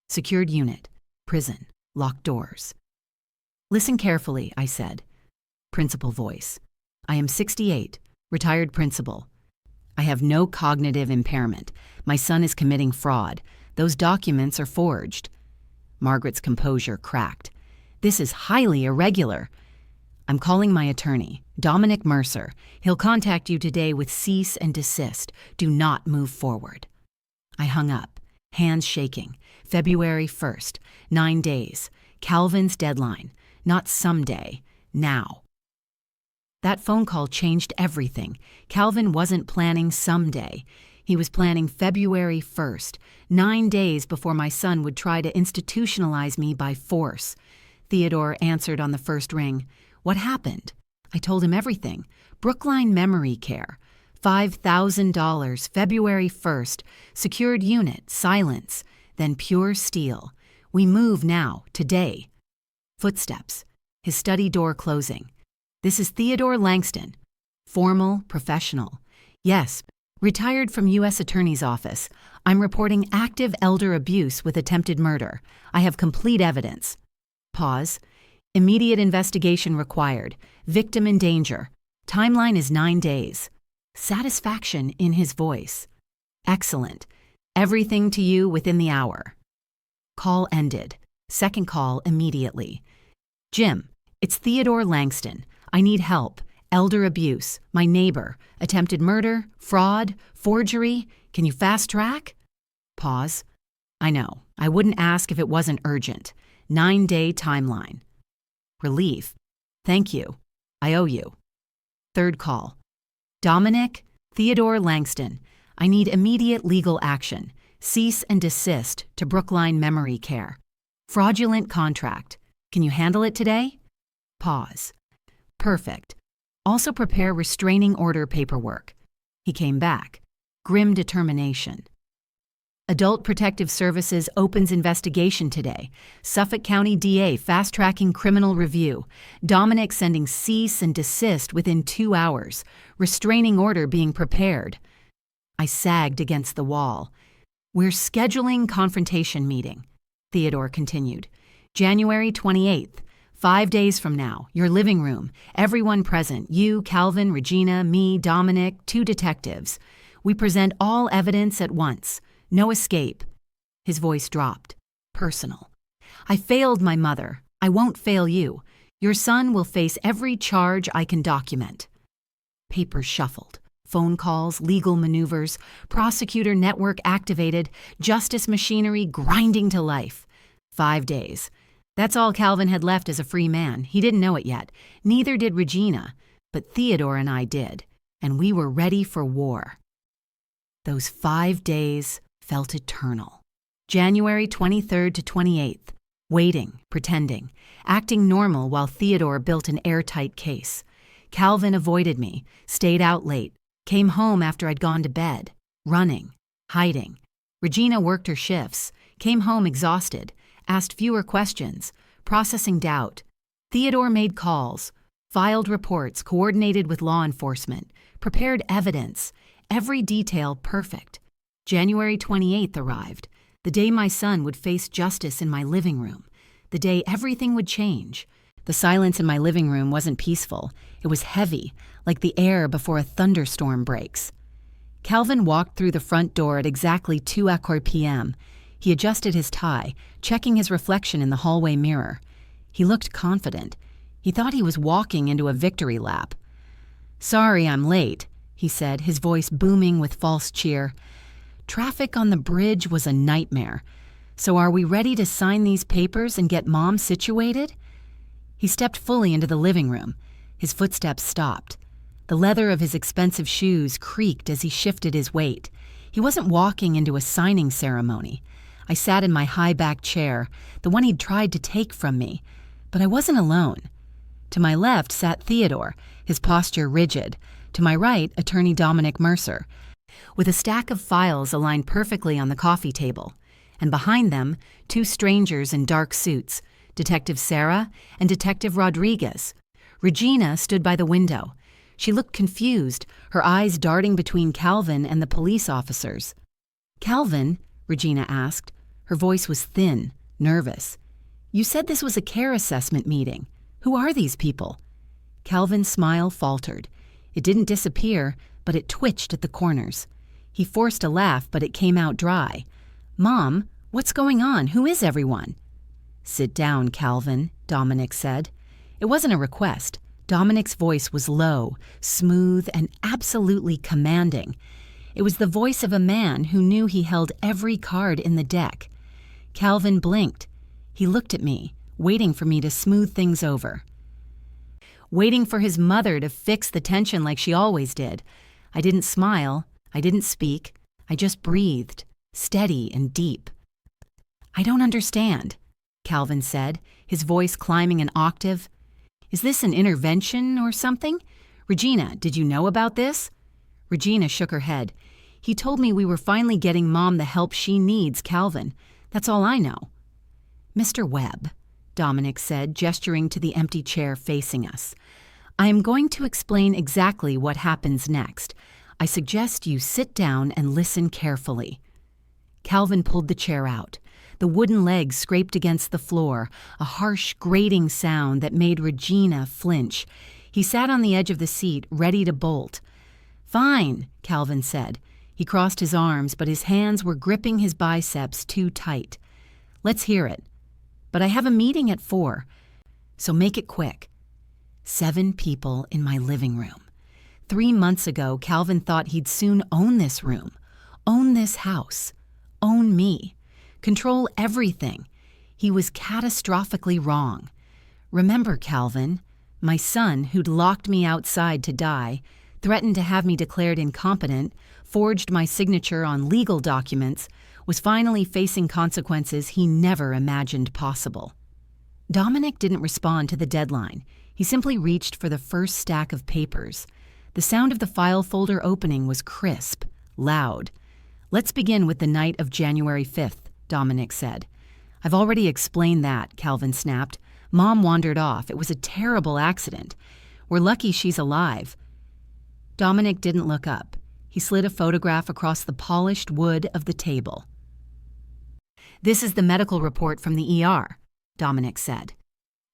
Secured unit, prison, locked doors. Listen carefully, I said. Principal voice. I am 68, retired principal. I have no cognitive impairment. My son is committing fraud. Those documents are forged. Margaret's composure cracked. This is highly irregular. I'm calling my attorney, Dominic Mercer. He'll contact you today with cease and desist. Do not move forward. I hung up, hands shaking. February 1st, 9 days. Calvin's deadline. Not someday, now. That phone call changed everything. Calvin wasn't planning someday. He was planning February 1st, 9 days before my son would try to institutionalize me by force. Theodore answered on the first ring. What happened? I told him everything. Brookline Memory Care. $5,000, February 1st. Secured unit, silence. Then pure steel. We move now, today. Footsteps. His study door closing. This is Theodore Langston. Formal, professional. Yes, retired from U.S. Attorney's Office. I'm reporting active elder abuse with attempted murder. I have complete evidence. Pause. Immediate investigation required. Victim in danger. Timeline is 9 days. Satisfaction in his voice. Excellent. Everything to you within the hour. Call ended. Second call immediately. Jim, it's Theodore Langston. I need help. Elder abuse. My neighbor. Attempted murder. Fraud. Forgery. Can you fast track? Pause. I know. I wouldn't ask if it wasn't urgent. 9-day timeline. Relief. Thank you. I owe you. Third call. Dominic, Theodore Langston. I need immediate legal action. Cease and desist to Brookline Memory Care. Fraudulent contract. Can you handle it today? Pause. Perfect. Also prepare restraining order paperwork. He came back. Grim determination. Adult Protective Services opens investigation today. Suffolk County DA fast-tracking criminal review. Dominic sending cease and desist within 2 hours. Restraining order being prepared. I sagged against the wall. We're scheduling confrontation meeting. Theodore continued. January 28th. 5 days from now, your living room. Everyone present. You, Calvin, Regina, me, Dominic, 2 detectives. We present all evidence at once. No escape. His voice dropped. Personal. I failed my mother. I won't fail you. Your son will face every charge I can document. Papers shuffled. Phone calls, legal maneuvers, prosecutor network activated, justice machinery grinding to life. 5 days. That's all Calvin had left as a free man. He didn't know it yet. Neither did Regina. But Theodore and I did. And we were ready for war. Those 5 days felt eternal. January 23rd to 28th. Waiting, pretending, acting normal while Theodore built an airtight case. Calvin avoided me, stayed out late, came home after I'd gone to bed, running, hiding. Regina worked her shifts, came home exhausted, asked fewer questions, processing doubt. Theodore made calls, Filed reports coordinated with law enforcement, prepared evidence, every detail perfect. January 28th arrived, the day my son would face justice in my living room, the day everything would change. The silence in my living room wasn't peaceful. It was heavy, like the air before a thunderstorm breaks. Calvin walked through the front door at exactly 2:00 p.m. He adjusted his tie, checking his reflection in the hallway mirror. He looked confident. He thought he was walking into a victory lap. "Sorry I'm late," he said, his voice booming with false cheer. "Traffic on the bridge was a nightmare. So are we ready to sign these papers and get Mom situated?" He stepped fully into the living room. His footsteps stopped. The leather of his expensive shoes creaked as he shifted his weight. He wasn't walking into a signing ceremony. I sat in my high-back chair, the one he'd tried to take from me, but I wasn't alone. To my left sat Theodore, his posture rigid. To my right, Attorney Dominic Mercer, with a stack of files aligned perfectly on the coffee table. And behind them, two strangers in dark suits, Detective Sarah and Detective Rodriguez. Regina stood by the window. She looked confused, her eyes darting between Calvin and the police officers. "Calvin," Regina asked. Her voice was thin, nervous. "You said this was a care assessment meeting. Who are these people?" Calvin's smile faltered. It didn't disappear, but it twitched at the corners. He forced a laugh, but it came out dry. "Mom, what's going on? Who is everyone?" "Sit down, Calvin," Dominic said. It wasn't a request. Dominic's voice was low, smooth, and absolutely commanding. It was the voice of a man who knew he held every card in the deck. Calvin blinked. He looked at me, waiting for me to smooth things over. Waiting for his mother to fix the tension like she always did. I didn't smile. I didn't speak. I just breathed, steady and deep. "I don't understand," Calvin said, his voice climbing an octave. "Is this an intervention or something? Regina, did you know about this?" Regina shook her head. "He told me we were finally getting Mom the help she needs, Calvin. That's all I know." "Mr. Webb," Dominic said, gesturing to the empty chair facing us, "I am going to explain exactly what happens next. I suggest you sit down and listen carefully." Calvin pulled the chair out. The wooden legs scraped against the floor, a harsh, grating sound that made Regina flinch. He sat on the edge of the seat, ready to bolt. "Fine," Calvin said. He crossed his arms, but his hands were gripping his biceps too tight. "Let's hear it. But I have a meeting at 4, so make it quick." 7 people in my living room. 3 months ago, Calvin thought he'd soon own this room, own this house, own me, control everything. He was catastrophically wrong. Remember, Calvin, my son, who'd locked me outside to die, threatened to have me declared incompetent, forged my signature on legal documents, was finally facing consequences he never imagined possible. Dominic didn't respond to the deadline. He simply reached for the first stack of papers. The sound of the file folder opening was crisp, loud. "Let's begin with the night of January 5th, Dominic said. "I've already explained that," Calvin snapped. "Mom wandered off. It was a terrible accident. We're lucky she's alive." Dominic didn't look up. He slid a photograph across the polished wood of the table. "This is the medical report from the ER," Dominic said.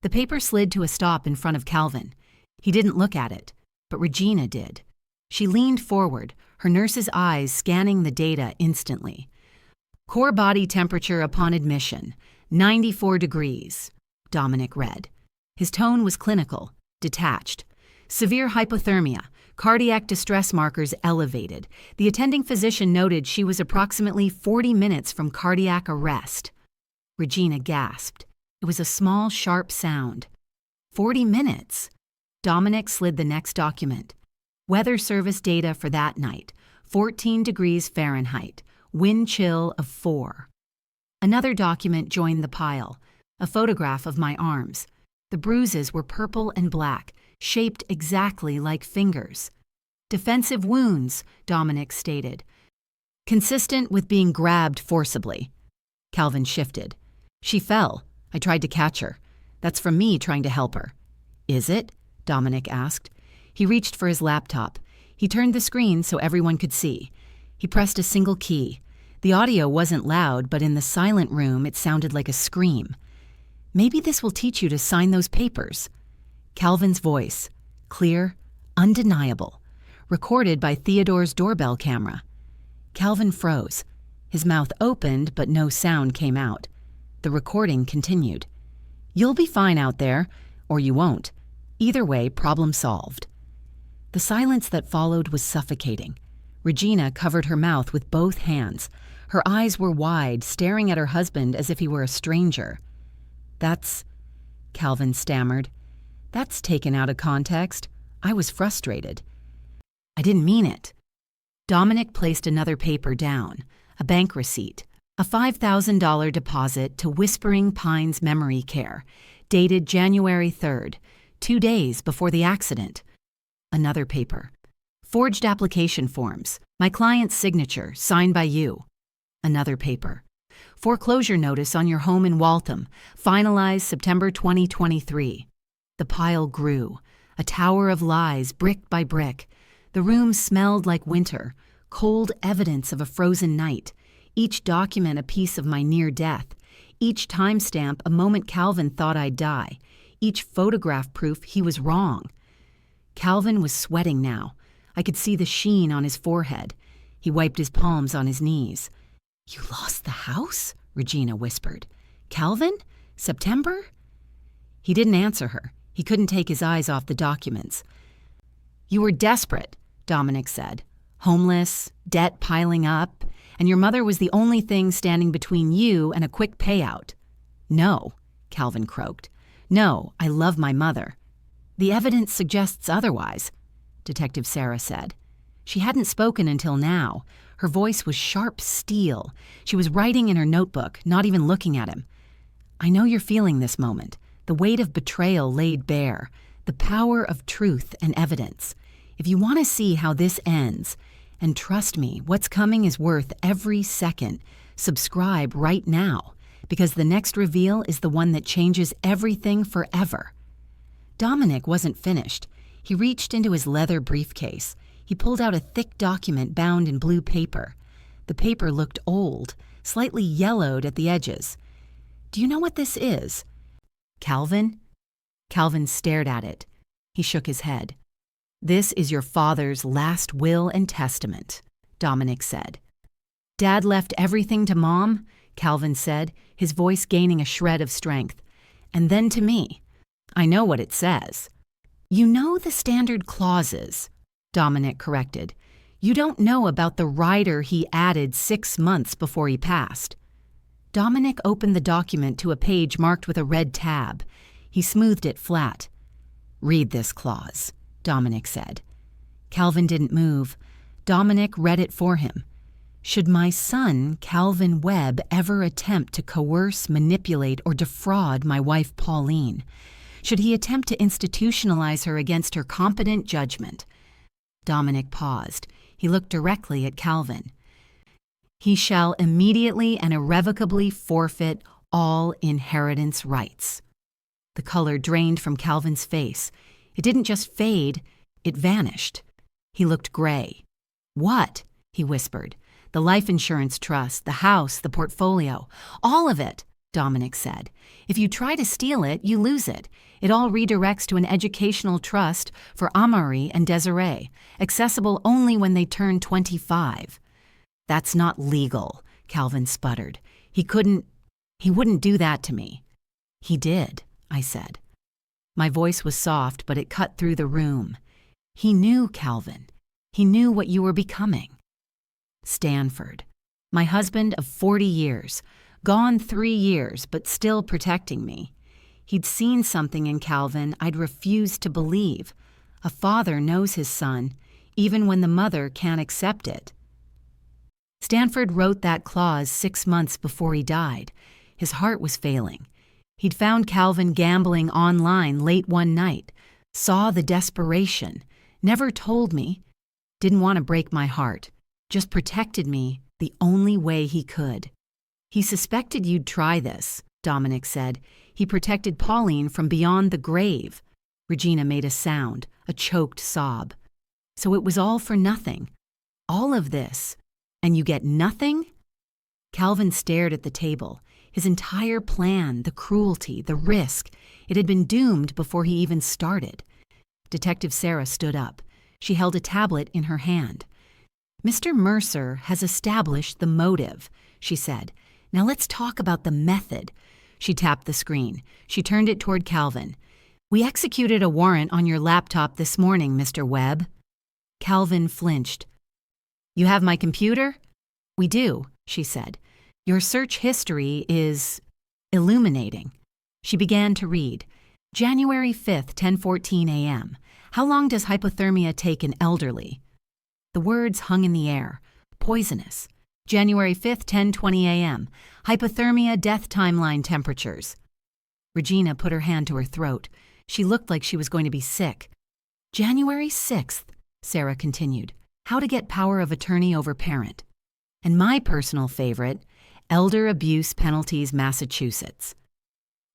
The paper slid to a stop in front of Calvin. He didn't look at it, but Regina did. She leaned forward, her nurse's eyes scanning the data instantly. "Core body temperature upon admission, 94 degrees," Dominic read. His tone was clinical, detached. "Severe hypothermia, cardiac distress markers elevated. The attending physician noted she was approximately 40 minutes from cardiac arrest." Regina gasped. It was a small, sharp sound. 40 minutes. Dominic slid the next document. Weather service data for that night, 14 degrees Fahrenheit, wind chill of 4. Another document joined the pile, a photograph of my arms. The bruises were purple and black, shaped exactly like fingers. "Defensive wounds," Dominic stated. "Consistent with being grabbed forcibly." Calvin shifted. "She fell. I tried to catch her. That's from me trying to help her." "Is it?" Dominic asked. He reached for his laptop. He turned the screen so everyone could see. He pressed a single key. The audio wasn't loud, but in the silent room it sounded like a scream. Maybe this will teach you to sign those papers. Calvin's voice, clear, undeniable, recorded by Theodore's doorbell camera. Calvin froze. His mouth opened, but no sound came out. The recording continued. You'll be fine out there, or you won't. Either way, problem solved. The silence that followed was suffocating. Regina covered her mouth with both hands. Her eyes were wide, staring at her husband as if he were a stranger. That's, Calvin stammered. That's taken out of context. I was frustrated. I didn't mean it. Dominic placed another paper down, a bank receipt, a $5,000 deposit to Whispering Pines Memory Care, dated January 3rd, 2 days before the accident. Another paper. Forged application forms, my client's signature, signed by you. Another paper. Foreclosure notice on your home in Waltham, finalized September 2023. The pile grew, a tower of lies, brick by brick. The room smelled like winter, cold evidence of a frozen night. Each document a piece of my near death. Each timestamp a moment Calvin thought I'd die. Each photograph proof he was wrong. Calvin was sweating now. I could see the sheen on his forehead. He wiped his palms on his knees. You lost the house? Regina whispered. Calvin? September? He didn't answer her. He couldn't take his eyes off the documents. You were desperate, Dominic said. Homeless, debt piling up, and your mother was the only thing standing between you and a quick payout. No, Calvin croaked. No, I love my mother. The evidence suggests otherwise, Detective Sarah said. She hadn't spoken until now. Her voice was sharp steel. She was writing in her notebook, not even looking at him. I know you're feeling this moment, the weight of betrayal laid bare, the power of truth and evidence. If you want to see how this ends, and trust me, what's coming is worth every second, subscribe right now, because the next reveal is the one that changes everything forever. Dominic wasn't finished. He reached into his leather briefcase. He pulled out a thick document bound in blue paper. The paper looked old, slightly yellowed at the edges. Do you know what this is? Calvin? Calvin stared at it. He shook his head. This is your father's last will and testament, Dominic said. Dad left everything to Mom, Calvin said, his voice gaining a shred of strength. And then to me. I know what it says. You know the standard clauses, Dominic corrected. You don't know about the rider he added 6 months before he passed. Dominic opened the document to a page marked with a red tab. He smoothed it flat. Read this clause, Dominic said. Calvin didn't move. Dominic read it for him. Should my son, Calvin Webb, ever attempt to coerce, manipulate, or defraud my wife, Pauline, should he attempt to institutionalize her against her competent judgment? Dominic paused. He looked directly at Calvin. He shall immediately and irrevocably forfeit all inheritance rights. The color drained from Calvin's face. It didn't just fade, it vanished. He looked gray. What? He whispered. The life insurance trust, the house, the portfolio, all of it, Dominic said. If you try to steal it, you lose it. It all redirects to an educational trust for Amaury and Desiree, accessible only when they turn 25. That's not legal, Calvin sputtered. He wouldn't do that to me. He did, I said. My voice was soft, but it cut through the room. He knew, Calvin. He knew what you were becoming. Stanford, my husband of 40 years, gone 3 years, but still protecting me. He'd seen something in Calvin I'd refused to believe. A father knows his son, even when the mother can't accept it. Stanford wrote that clause 6 months before he died. His heart was failing. He'd found Calvin gambling online late one night, saw the desperation, never told me, didn't want to break my heart, just protected me the only way he could. He suspected you'd try this, Dominic said. He protected Pauline from beyond the grave. Regina made a sound, a choked sob. So it was all for nothing. All of this. And you get nothing? Calvin stared at the table. His entire plan, the cruelty, the risk, it had been doomed before he even started. Detective Sarah stood up. She held a tablet in her hand. "Mr. Mercer has established the motive," she said. "Now let's talk about the method." She tapped the screen. She turned it toward Calvin. "We executed a warrant on your laptop this morning, Mr. Webb." Calvin flinched. "You have my computer?" "We do," she said. "Your search history is illuminating." She began to read. January 5th, 10:14 a.m. How long does hypothermia take an elderly? The words hung in the air. Poisonous. January 5th, 10:20 a.m. Hypothermia death timeline temperatures. Regina put her hand to her throat. She looked like she was going to be sick. January 6th, Sarah continued. How to get power of attorney over parent. And my personal favorite, Elder Abuse Penalties, Massachusetts.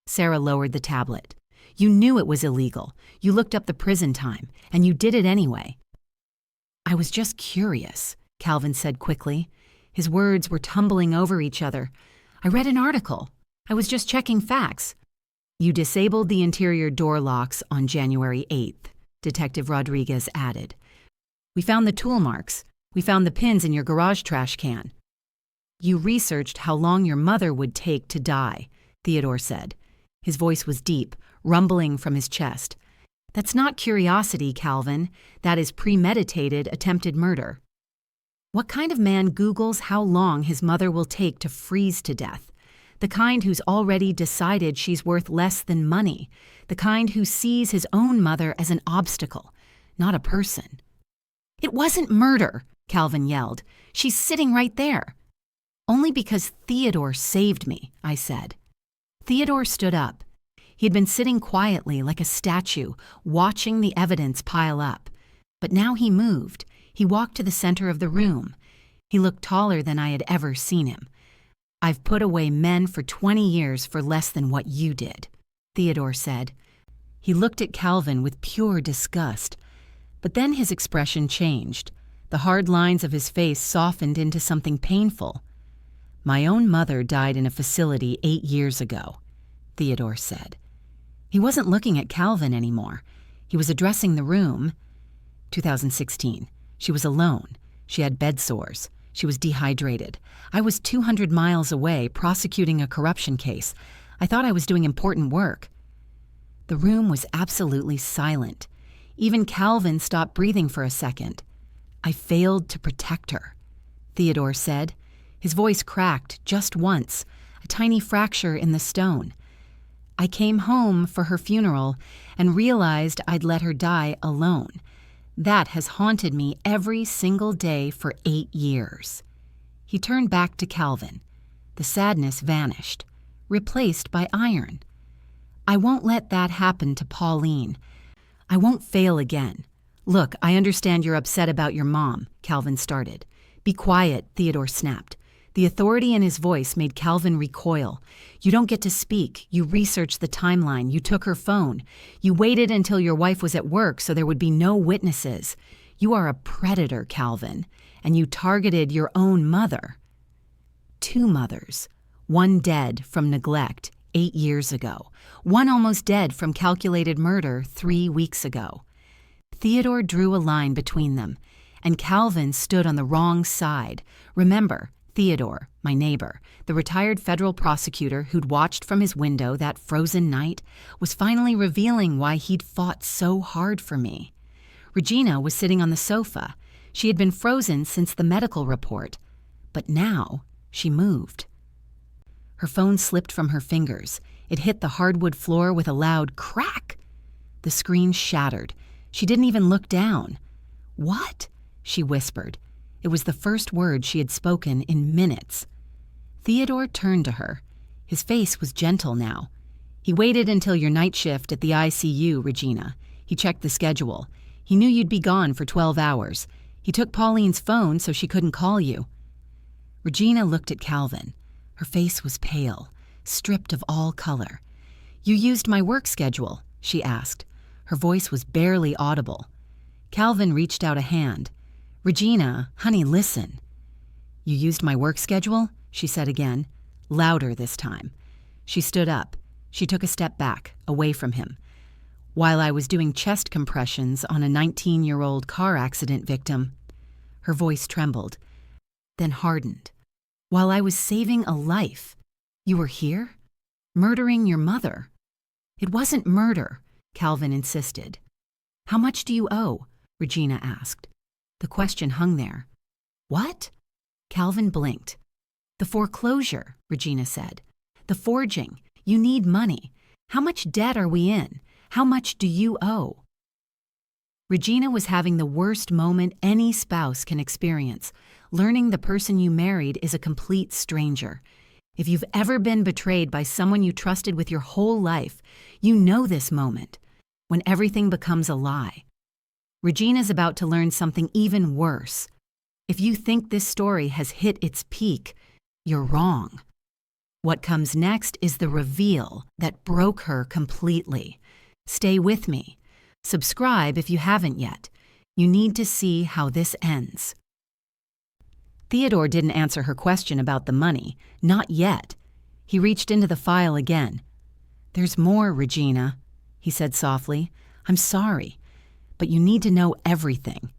Sarah lowered the tablet. You knew it was illegal. You looked up the prison time, and you did it anyway. I was just curious, Calvin said quickly. His words were tumbling over each other. I read an article. I was just checking facts. You disabled the interior door locks on January 8th, Detective Rodriguez added. We found the tool marks. We found the pins in your garage trash can. You researched how long your mother would take to die, Theodore said. His voice was deep, rumbling from his chest. That's not curiosity, Calvin. That is premeditated, attempted murder. What kind of man Googles how long his mother will take to freeze to death? The kind who's already decided she's worth less than money. The kind who sees his own mother as an obstacle, not a person. It wasn't murder, Calvin yelled. She's sitting right there. Only because Theodore saved me, I said. Theodore stood up. He had been sitting quietly like a statue, watching the evidence pile up. But now he moved. He walked to the center of the room. He looked taller than I had ever seen him. I've put away men for 20 years for less than what you did, Theodore said. He looked at Calvin with pure disgust. But then his expression changed. The hard lines of his face softened into something painful. My own mother died in a facility 8 years ago, Theodore said. He wasn't looking at Calvin anymore. He was addressing the room. 2016. She was alone. She had bed sores. She was dehydrated. I was 200 miles away prosecuting a corruption case. I thought I was doing important work. The room was absolutely silent. Even Calvin stopped breathing for a second. I failed to protect her, Theodore said. His voice cracked just once, a tiny fracture in the stone. I came home for her funeral and realized I'd let her die alone. That has haunted me every single day for 8 years. He turned back to Calvin. The sadness vanished, replaced by iron. I won't let that happen to Pauline. I won't fail again. Look, I understand you're upset about your mom, Calvin started. Be quiet, Theodore snapped. The authority in his voice made Calvin recoil. You don't get to speak. You researched the timeline. You took her phone. You waited until your wife was at work so there would be no witnesses. You are a predator, Calvin, and you targeted your own mother. 2 mothers. One dead from neglect 8 years ago. One almost dead from calculated murder 3 weeks ago. Theodore drew a line between them, and Calvin stood on the wrong side. Remember, Theodore, my neighbor, the retired federal prosecutor who'd watched from his window that frozen night, was finally revealing why he'd fought so hard for me. Regina was sitting on the sofa. She had been frozen since the medical report. But now, she moved. Her phone slipped from her fingers. It hit the hardwood floor with a loud crack. The screen shattered. She didn't even look down. What? She whispered. It was the first word she had spoken in minutes. Theodore turned to her. His face was gentle now. He waited until your night shift at the ICU, Regina. He checked the schedule. He knew you'd be gone for 12 hours. He took Pauline's phone so she couldn't call you. Regina looked at Calvin. Her face was pale, stripped of all color. You used my work schedule, she asked. Her voice was barely audible. Calvin reached out a hand. "Regina, honey, listen." "You used my work schedule?" she said again, louder this time. She stood up. She took a step back, away from him. "While I was doing chest compressions on a 19-year-old car accident victim." Her voice trembled, then hardened. "While I was saving a life. You were here? Murdering your mother." "It wasn't murder," Calvin insisted. "How much do you owe?" Regina asked. The question hung there. "What?" Calvin blinked. "The foreclosure," Regina said. "The forging. You need money. How much debt are we in? How much do you owe?" Regina was having the worst moment any spouse can experience, learning the person you married is a complete stranger. If you've ever been betrayed by someone you trusted with your whole life, you know this moment, when everything becomes a lie. Regina's about to learn something even worse. If you think this story has hit its peak, you're wrong. What comes next is the reveal that broke her completely. Stay with me. Subscribe if you haven't yet. You need to see how this ends. Theodore didn't answer her question about the money. Not yet. He reached into the file again. "There's more, Regina," he said softly. "I'm sorry, but you need to know everything."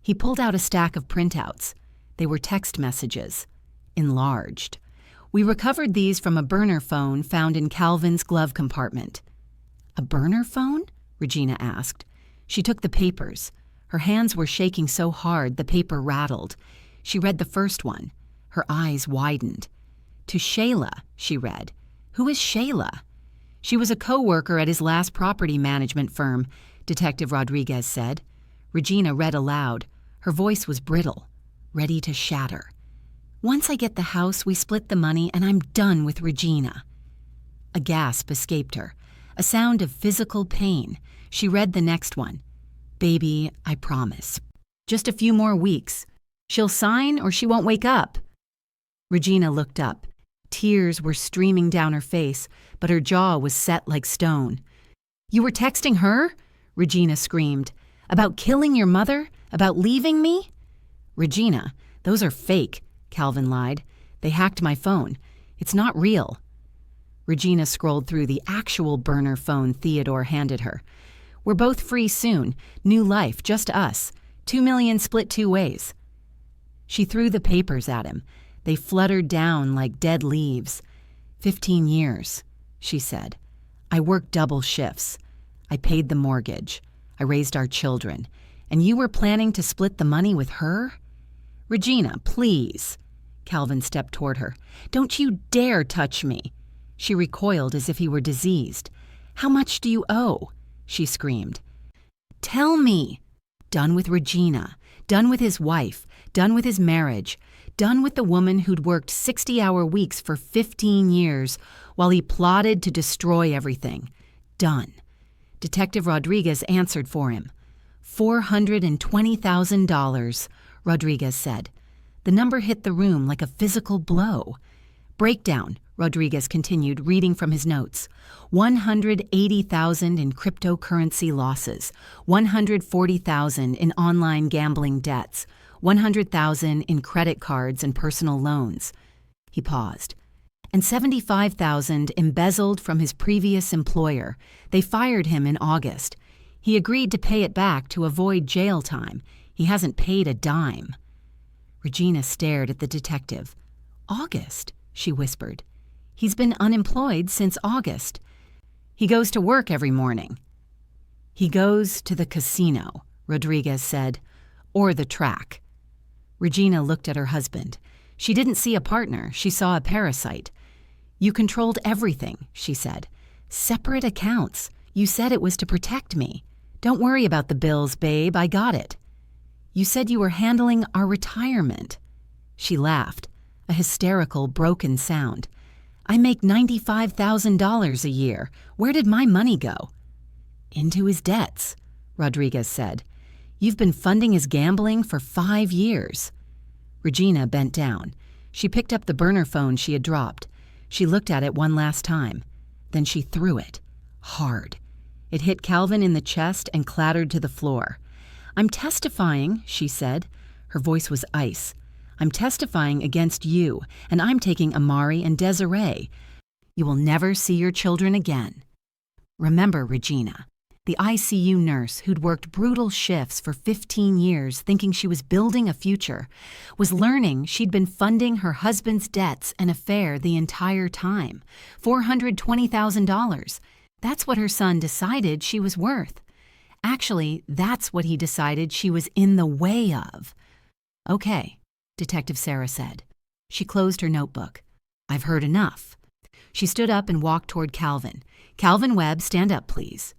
He pulled out a stack of printouts. They were text messages, enlarged. "We recovered these from a burner phone found in Calvin's glove compartment." "A burner phone?" Regina asked. She took the papers. Her hands were shaking so hard the paper rattled. She read the first one. Her eyes widened. "To Shayla," she read. "Who is Shayla?" "She was a co-worker at his last property management firm," Detective Rodriguez said. Regina read aloud. Her voice was brittle, ready to shatter. "Once I get the house, we split the money, and I'm done with Regina." A gasp escaped her, a sound of physical pain. She read the next one. "Baby, I promise. Just a few more weeks. She'll sign or she won't wake up." Regina looked up. Tears were streaming down her face, but her jaw was set like stone. "You were texting her?" Regina screamed. "About killing your mother? About leaving me?" "Regina, those are fake," Calvin lied. "They hacked my phone. It's not real." Regina scrolled through the actual burner phone Theodore handed her. "We're both free soon. New life, just us. 2 million split 2 ways." She threw the papers at him. They fluttered down like dead leaves. 15 years, she said. "I worked double shifts. I paid the mortgage. I raised our children. And you were planning to split the money with her?" "Regina, please." Calvin stepped toward her. "Don't you dare touch me." She recoiled as if he were diseased. "How much do you owe?" she screamed. "Tell me." Done with Regina. Done with his wife. Done with his marriage. Done with the woman who'd worked 60-hour weeks for 15 years while he plotted to destroy everything. Done. Detective Rodriguez answered for him. $420,000, Rodriguez said. The number hit the room like a physical blow. "Breakdown," Rodriguez continued, reading from his notes. $180,000 in cryptocurrency losses, $140,000 in online gambling debts, $100,000 in credit cards and personal loans. He paused. And $75,000 embezzled from his previous employer. They fired him in August. He agreed to pay it back to avoid jail time. He hasn't paid a dime. Regina stared at the detective. "August," she whispered. "He's been unemployed since August. He goes to work every morning." "He goes to the casino," Rodriguez said, "or the track." Regina looked at her husband. She didn't see a partner, she saw a parasite. "You controlled everything," she said. "Separate accounts. You said it was to protect me. Don't worry about the bills, babe, I got it. You said you were handling our retirement." She laughed, a hysterical, broken sound. "I make $95,000 a year. Where did my money go?" "Into his debts," Rodriguez said. "You've been funding his gambling for 5 years." Regina bent down. She picked up the burner phone she had dropped. She looked at it one last time. Then she threw it, hard. It hit Calvin in the chest and clattered to the floor. "I'm testifying," she said. Her voice was ice. "I'm testifying against you, and I'm taking Amari and Desiree. You will never see your children again." Remember Regina, the ICU nurse who'd worked brutal shifts for 15 years thinking she was building a future, was learning she'd been funding her husband's debts and affair the entire time. $420,000. That's what her son decided she was worth. Actually, that's what he decided she was in the way of. "Okay," Detective Sarah said. She closed her notebook. "I've heard enough." She stood up and walked toward Calvin. "Calvin Webb, stand up, please."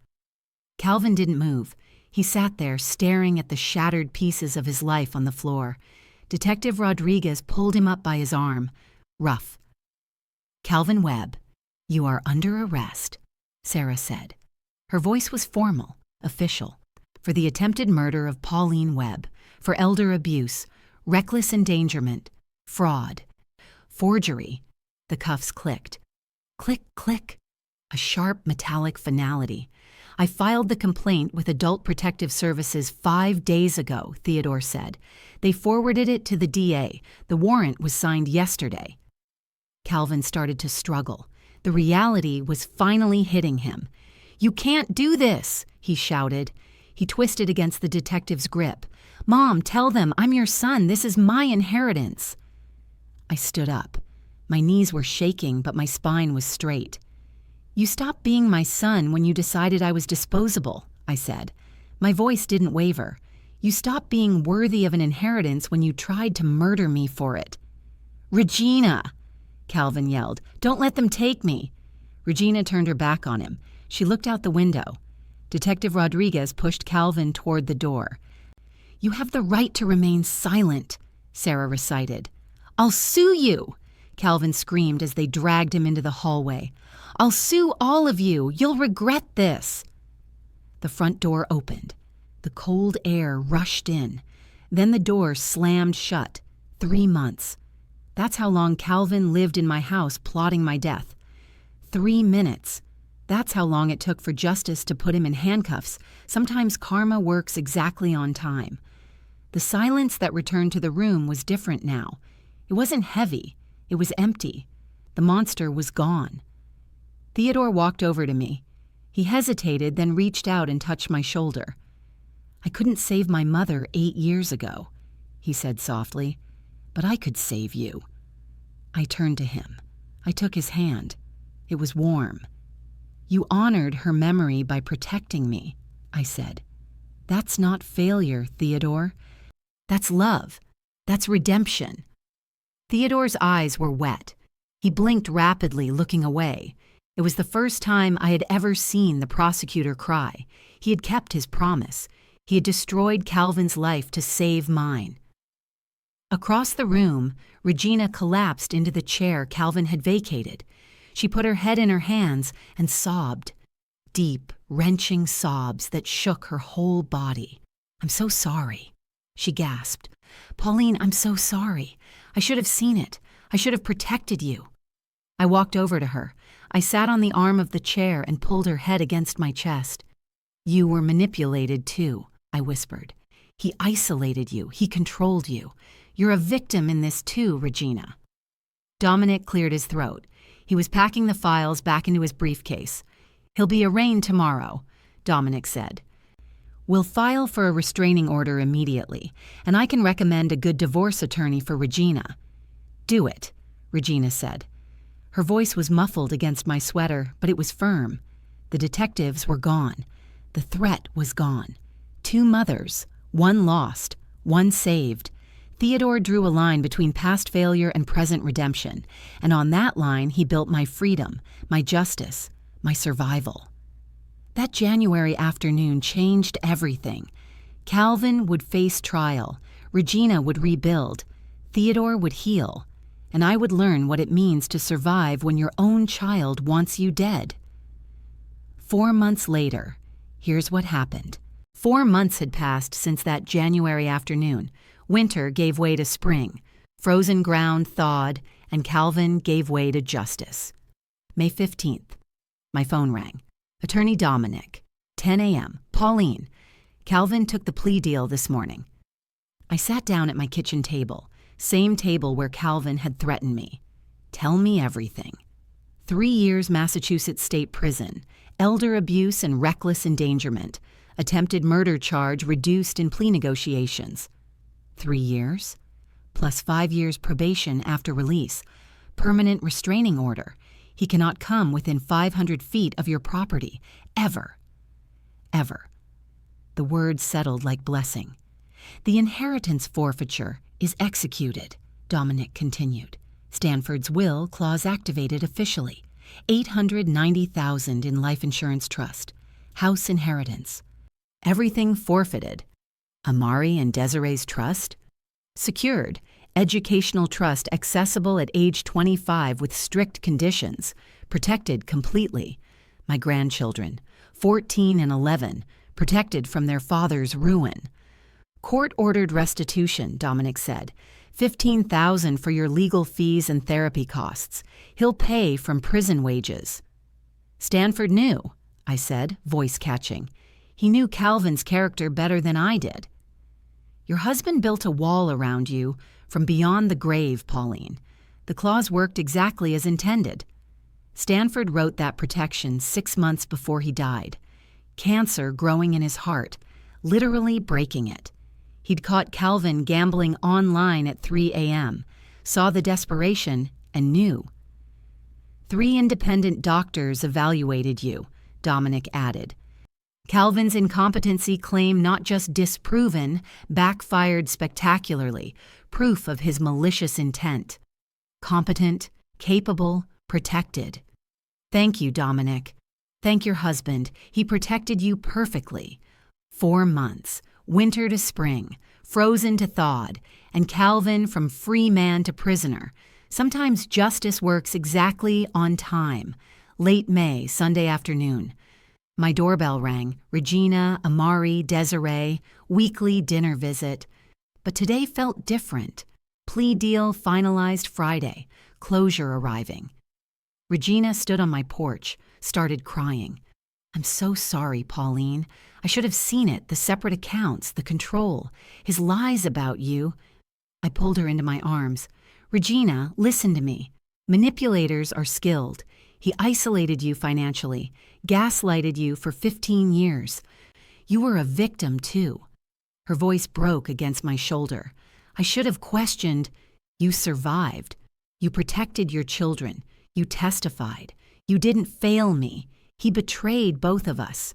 Calvin didn't move. He sat there staring at the shattered pieces of his life on the floor. Detective Rodriguez pulled him up by his arm. Rough. "Calvin Webb, you are under arrest," Sarah said. Her voice was formal, official, for the attempted murder of Pauline Webb, for elder abuse, reckless endangerment, fraud, forgery. The cuffs clicked. Click, click. A sharp metallic finality. "I filed the complaint with Adult Protective Services 5 days ago," Theodore said. "They forwarded it to the DA. The warrant was signed yesterday." Calvin started to struggle. The reality was finally hitting him. "You can't do this," he shouted. He twisted against the detective's grip. "Mom, tell them I'm your son. This is my inheritance." I stood up. My knees were shaking, but my spine was straight. "You stopped being my son when you decided I was disposable," I said. My voice didn't waver. "You stopped being worthy of an inheritance when you tried to murder me for it." "Regina!" Calvin yelled. "Don't let them take me." Regina turned her back on him. She looked out the window. Detective Rodriguez pushed Calvin toward the door. "You have the right to remain silent," Sarah recited. "I'll sue you!" Calvin screamed as they dragged him into the hallway. "I'll sue all of you! You'll regret this!" The front door opened. The cold air rushed in. Then the door slammed shut. 3 months. That's how long Calvin lived in my house plotting my death. 3 minutes. That's how long it took for justice to put him in handcuffs. Sometimes karma works exactly on time. The silence that returned to the room was different now. It wasn't heavy. It was empty. The monster was gone. Theodore walked over to me. He hesitated, then reached out and touched my shoulder. "I couldn't save my mother 8 years ago," he said softly, "but I could save you." I turned to him. I took his hand. It was warm. "You honored her memory by protecting me," I said. "That's not failure, Theodore. That's love. That's redemption." Theodore's eyes were wet. He blinked rapidly, looking away. It was the first time I had ever seen the prosecutor cry. He had kept his promise. He had destroyed Calvin's life to save mine. Across the room, Regina collapsed into the chair Calvin had vacated. She put her head in her hands and sobbed. Deep, wrenching sobs that shook her whole body. "I'm so sorry," she gasped. "Pauline, I'm so sorry. I should have seen it. I should have protected you." I walked over to her. I sat on the arm of the chair and pulled her head against my chest. "You were manipulated too," I whispered. "He isolated you. He controlled you. You're a victim in this too, Regina." Dominic cleared his throat. He was packing the files back into his briefcase. "He'll be arraigned tomorrow," Dominic said. "We'll file for a restraining order immediately, and I can recommend a good divorce attorney for Regina." "Do it," Regina said. Her voice was muffled against my sweater, but it was firm. The detectives were gone. The threat was gone. 2 mothers, 1 lost, 1 saved. Theodore drew a line between past failure and present redemption, and on that line he built my freedom, my justice, my survival. That January afternoon changed everything. Calvin would face trial, Regina would rebuild, Theodore would heal, and I would learn what it means to survive when your own child wants you dead. 4 months later, here's what happened. 4 months had passed since that January afternoon. Winter gave way to spring. Frozen ground thawed, and Calvin gave way to justice. May 15th. My phone rang. Attorney Dominic. 10 a.m. Pauline, Calvin took the plea deal this morning. I sat down at my kitchen table, same table where Calvin had threatened me. Tell me everything. 3 years Massachusetts State Prison, elder abuse and reckless endangerment, attempted murder charge reduced in plea negotiations. 3 years? Plus 5 years probation after release. Permanent restraining order. He cannot come within 500 feet of your property. Ever. Ever. The words settled like blessing. The inheritance forfeiture is executed, Dominic continued. Stanford's will clause activated officially. $890,000 in life insurance trust. House inheritance. Everything forfeited. Amari and Desiree's trust? Secured. Educational trust accessible at age 25 with strict conditions. Protected completely. My grandchildren, 14 and 11, protected from their father's ruin. Court-ordered restitution, Dominic said. $15,000 for your legal fees and therapy costs. He'll pay from prison wages. Stanford knew, I said, voice catching. He knew Calvin's character better than I did. Your husband built a wall around you from beyond the grave, Pauline. The clause worked exactly as intended. Stanford wrote that protection 6 months before he died. Cancer growing in his heart, literally breaking it. He'd caught Calvin gambling online at 3 a.m., saw the desperation, and knew. 3 independent doctors evaluated you, Dominic added. Calvin's incompetency claim not just disproven, backfired spectacularly, proof of his malicious intent. Competent, capable, protected. Thank you, Dominic. Thank your husband. He protected you perfectly. 4 months. Winter to spring, frozen to thawed, and Calvin from free man to prisoner. Sometimes justice works exactly on time. Late May, Sunday afternoon. My doorbell rang. Regina, Amari, Desiree, weekly dinner visit. But today felt different. Plea deal finalized Friday, closure arriving. Regina stood on my porch, started crying. I'm so sorry, Pauline. I should have seen it, the separate accounts, the control, his lies about you. I pulled her into my arms. Regina, listen to me. Manipulators are skilled. He isolated you financially, gaslighted you for 15 years. You were a victim, too. Her voice broke against my shoulder. I should have questioned. You survived. You protected your children. You testified. You didn't fail me. He betrayed both of us.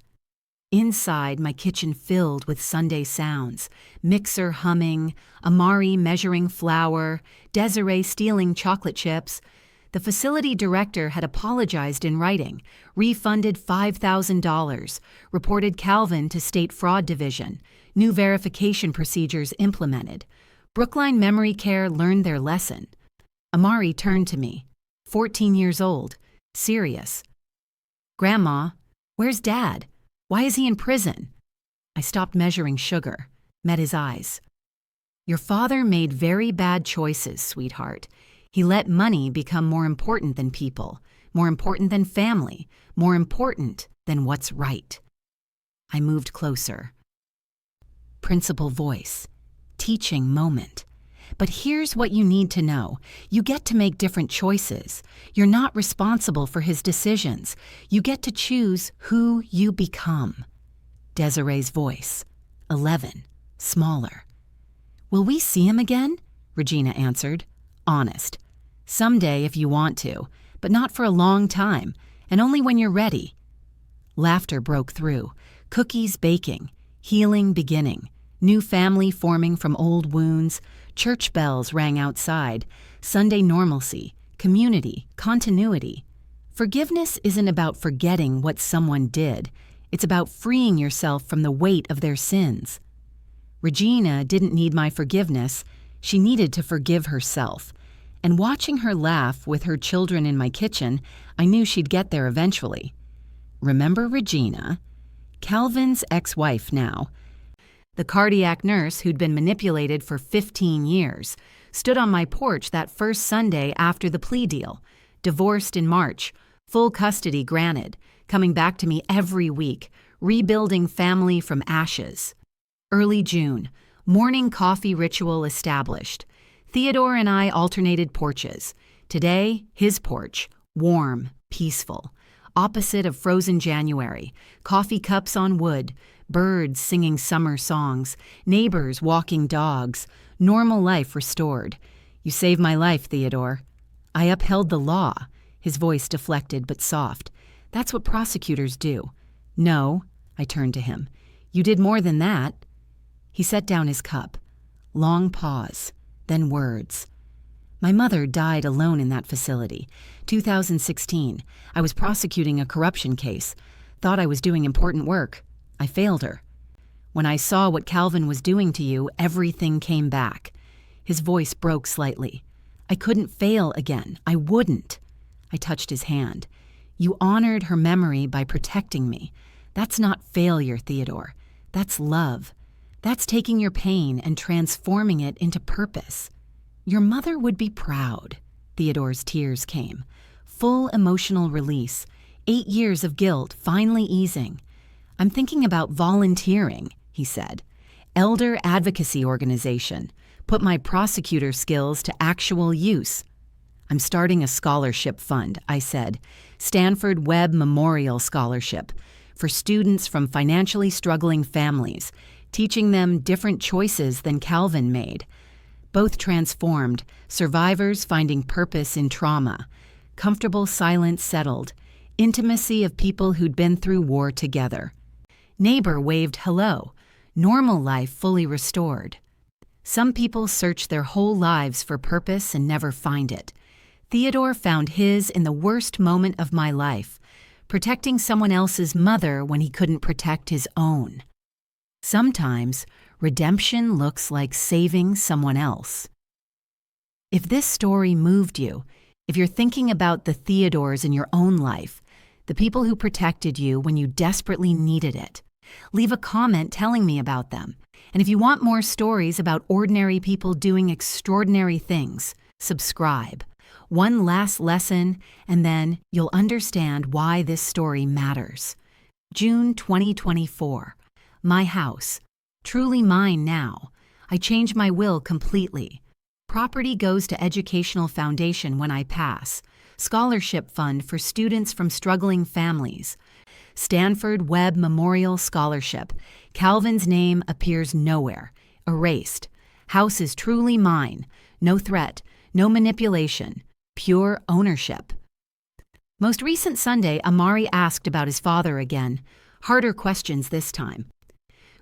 Inside, my kitchen filled with Sunday sounds, mixer humming, Amari measuring flour, Desiree stealing chocolate chips. The facility director had apologized in writing, refunded $5,000, reported Calvin to State Fraud Division, new verification procedures implemented. Brookline Memory Care learned their lesson. Amari turned to me, 14 years old, serious. Grandma, where's Dad? Why is he in prison? I stopped measuring sugar, met his eyes. Your father made very bad choices, sweetheart. He let money become more important than people, more important than family, more important than what's right. I moved closer. Principal voice, teaching moment. But here's what you need to know. You get to make different choices. You're not responsible for his decisions. You get to choose who you become. Desiree's voice, 11, smaller. Will we see him again? Regina answered, honest. Someday if you want to, but not for a long time, and only when you're ready. Laughter broke through, cookies baking, healing beginning, new family forming from old wounds. Church bells rang outside, Sunday normalcy, community, continuity. Forgiveness isn't about forgetting what someone did. It's about freeing yourself from the weight of their sins. Regina didn't need my forgiveness. She needed to forgive herself. And watching her laugh with her children in my kitchen, I knew she'd get there eventually. Remember Regina? Calvin's ex-wife now. The cardiac nurse who'd been manipulated for 15 years, stood on my porch that first Sunday after the plea deal, divorced in March, Full custody granted, coming back to me every week, rebuilding family from ashes. Early June, morning coffee ritual established. Theodore and I alternated porches. Today, his porch, warm, peaceful. Opposite of frozen January, coffee cups on wood, birds singing summer songs, neighbors walking dogs, normal life restored. You saved my life, Theodore. I upheld the law, his voice deflected but soft. That's what prosecutors do. No, I turned to him. You did more than that. He set down his cup. Long pause, then words. My mother died alone in that facility. 2016. I was prosecuting a corruption case. Thought I was doing important work. I failed her. When I saw what Calvin was doing to you, everything came back. His voice broke slightly. I couldn't fail again. I wouldn't. I touched his hand. You honored her memory by protecting me. That's not failure, Theodore. That's love. That's taking your pain and transforming it into purpose. Your mother would be proud. Theodore's tears came. Full emotional release. 8 years of guilt finally easing. I'm thinking about volunteering, he said. Elder advocacy organization. Put my prosecutor skills to actual use. I'm starting a scholarship fund, I said. Stanford Webb Memorial Scholarship. For students from financially struggling families, teaching them different choices than Calvin made. Both transformed, survivors finding purpose in trauma. Comfortable silence settled. Intimacy of people who'd been through war together. Neighbor waved hello. Normal life fully restored. Some people search their whole lives for purpose and never find it. Theodore found his in the worst moment of my life, protecting someone else's mother when he couldn't protect his own. Sometimes, redemption looks like saving someone else. If this story moved you, if you're thinking about the Theodores in your own life, the people who protected you when you desperately needed it, leave a comment telling me about them. And if you want more stories about ordinary people doing extraordinary things, subscribe. One last lesson, and then you'll understand why this story matters. June 2024. My house. Truly mine now. I change my will completely. Property goes to Educational Foundation when I pass. Scholarship fund for students from struggling families. Stanford Webb Memorial Scholarship. Calvin's name appears nowhere. Erased. House is truly mine. No threat. No manipulation. Pure ownership. Most recent Sunday, Amari asked about his father again. Harder questions this time.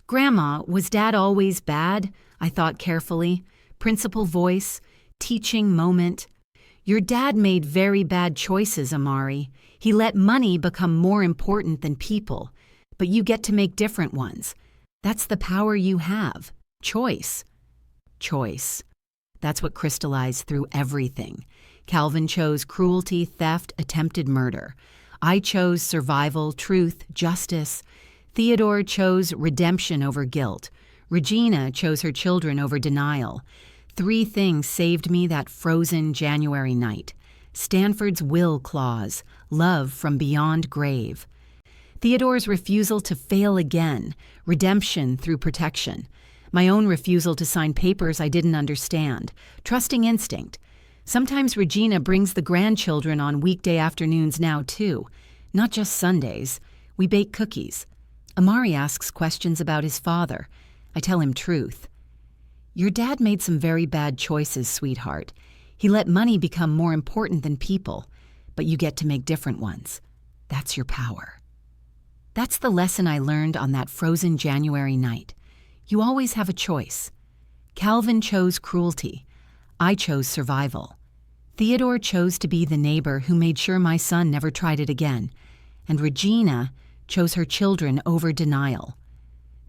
Grandma, was Dad always bad? I thought carefully. Principal voice. Teaching moment. Your dad made very bad choices, Amari. He let money become more important than people. But you get to make different ones. That's the power you have. Choice. Choice. That's what crystallized through everything. Calvin chose cruelty, theft, attempted murder. I chose survival, truth, justice. Theodore chose redemption over guilt. Regina chose her children over denial. 3 things saved me that frozen January night. Stanford's will clause, love from beyond grave. Theodore's refusal to fail again, redemption through protection. My own refusal to sign papers I didn't understand, trusting instinct. Sometimes Regina brings the grandchildren on weekday afternoons now too, not just Sundays. We bake cookies. Amari asks questions about his father. I tell him truth. Your dad made some very bad choices, sweetheart. He let money become more important than people, but you get to make different ones. That's your power. That's the lesson I learned on that frozen January night. You always have a choice. Calvin chose cruelty. I chose survival. Theodore chose to be the neighbor who made sure my son never tried it again. And Regina chose her children over denial.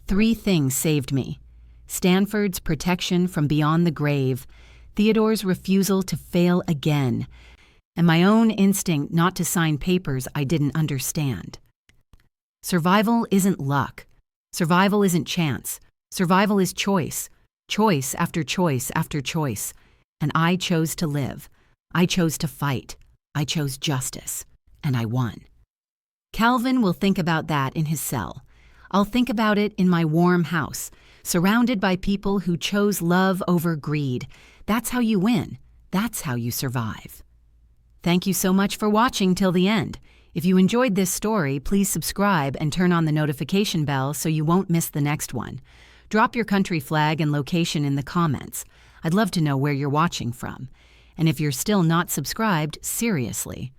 3 things saved me. Stanford's protection from beyond the grave, Theodore's refusal to fail again, and my own instinct not to sign papers I didn't understand. Survival isn't luck. Survival isn't chance. Survival is choice. Choice after choice after choice. And I chose to live. I chose to fight. I chose justice. and I won. Calvin will think about that in his cell. I'll think about it in my warm house, surrounded by people who chose love over greed. That's how you win. That's how you survive. Thank you so much for watching till the end. If you enjoyed this story, please subscribe and turn on the notification bell so you won't miss the next one. Drop your country flag and location in the comments. I'd love to know where you're watching from. And if you're still not subscribed, seriously,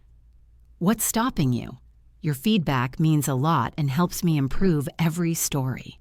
what's stopping you? Your feedback means a lot and helps me improve every story.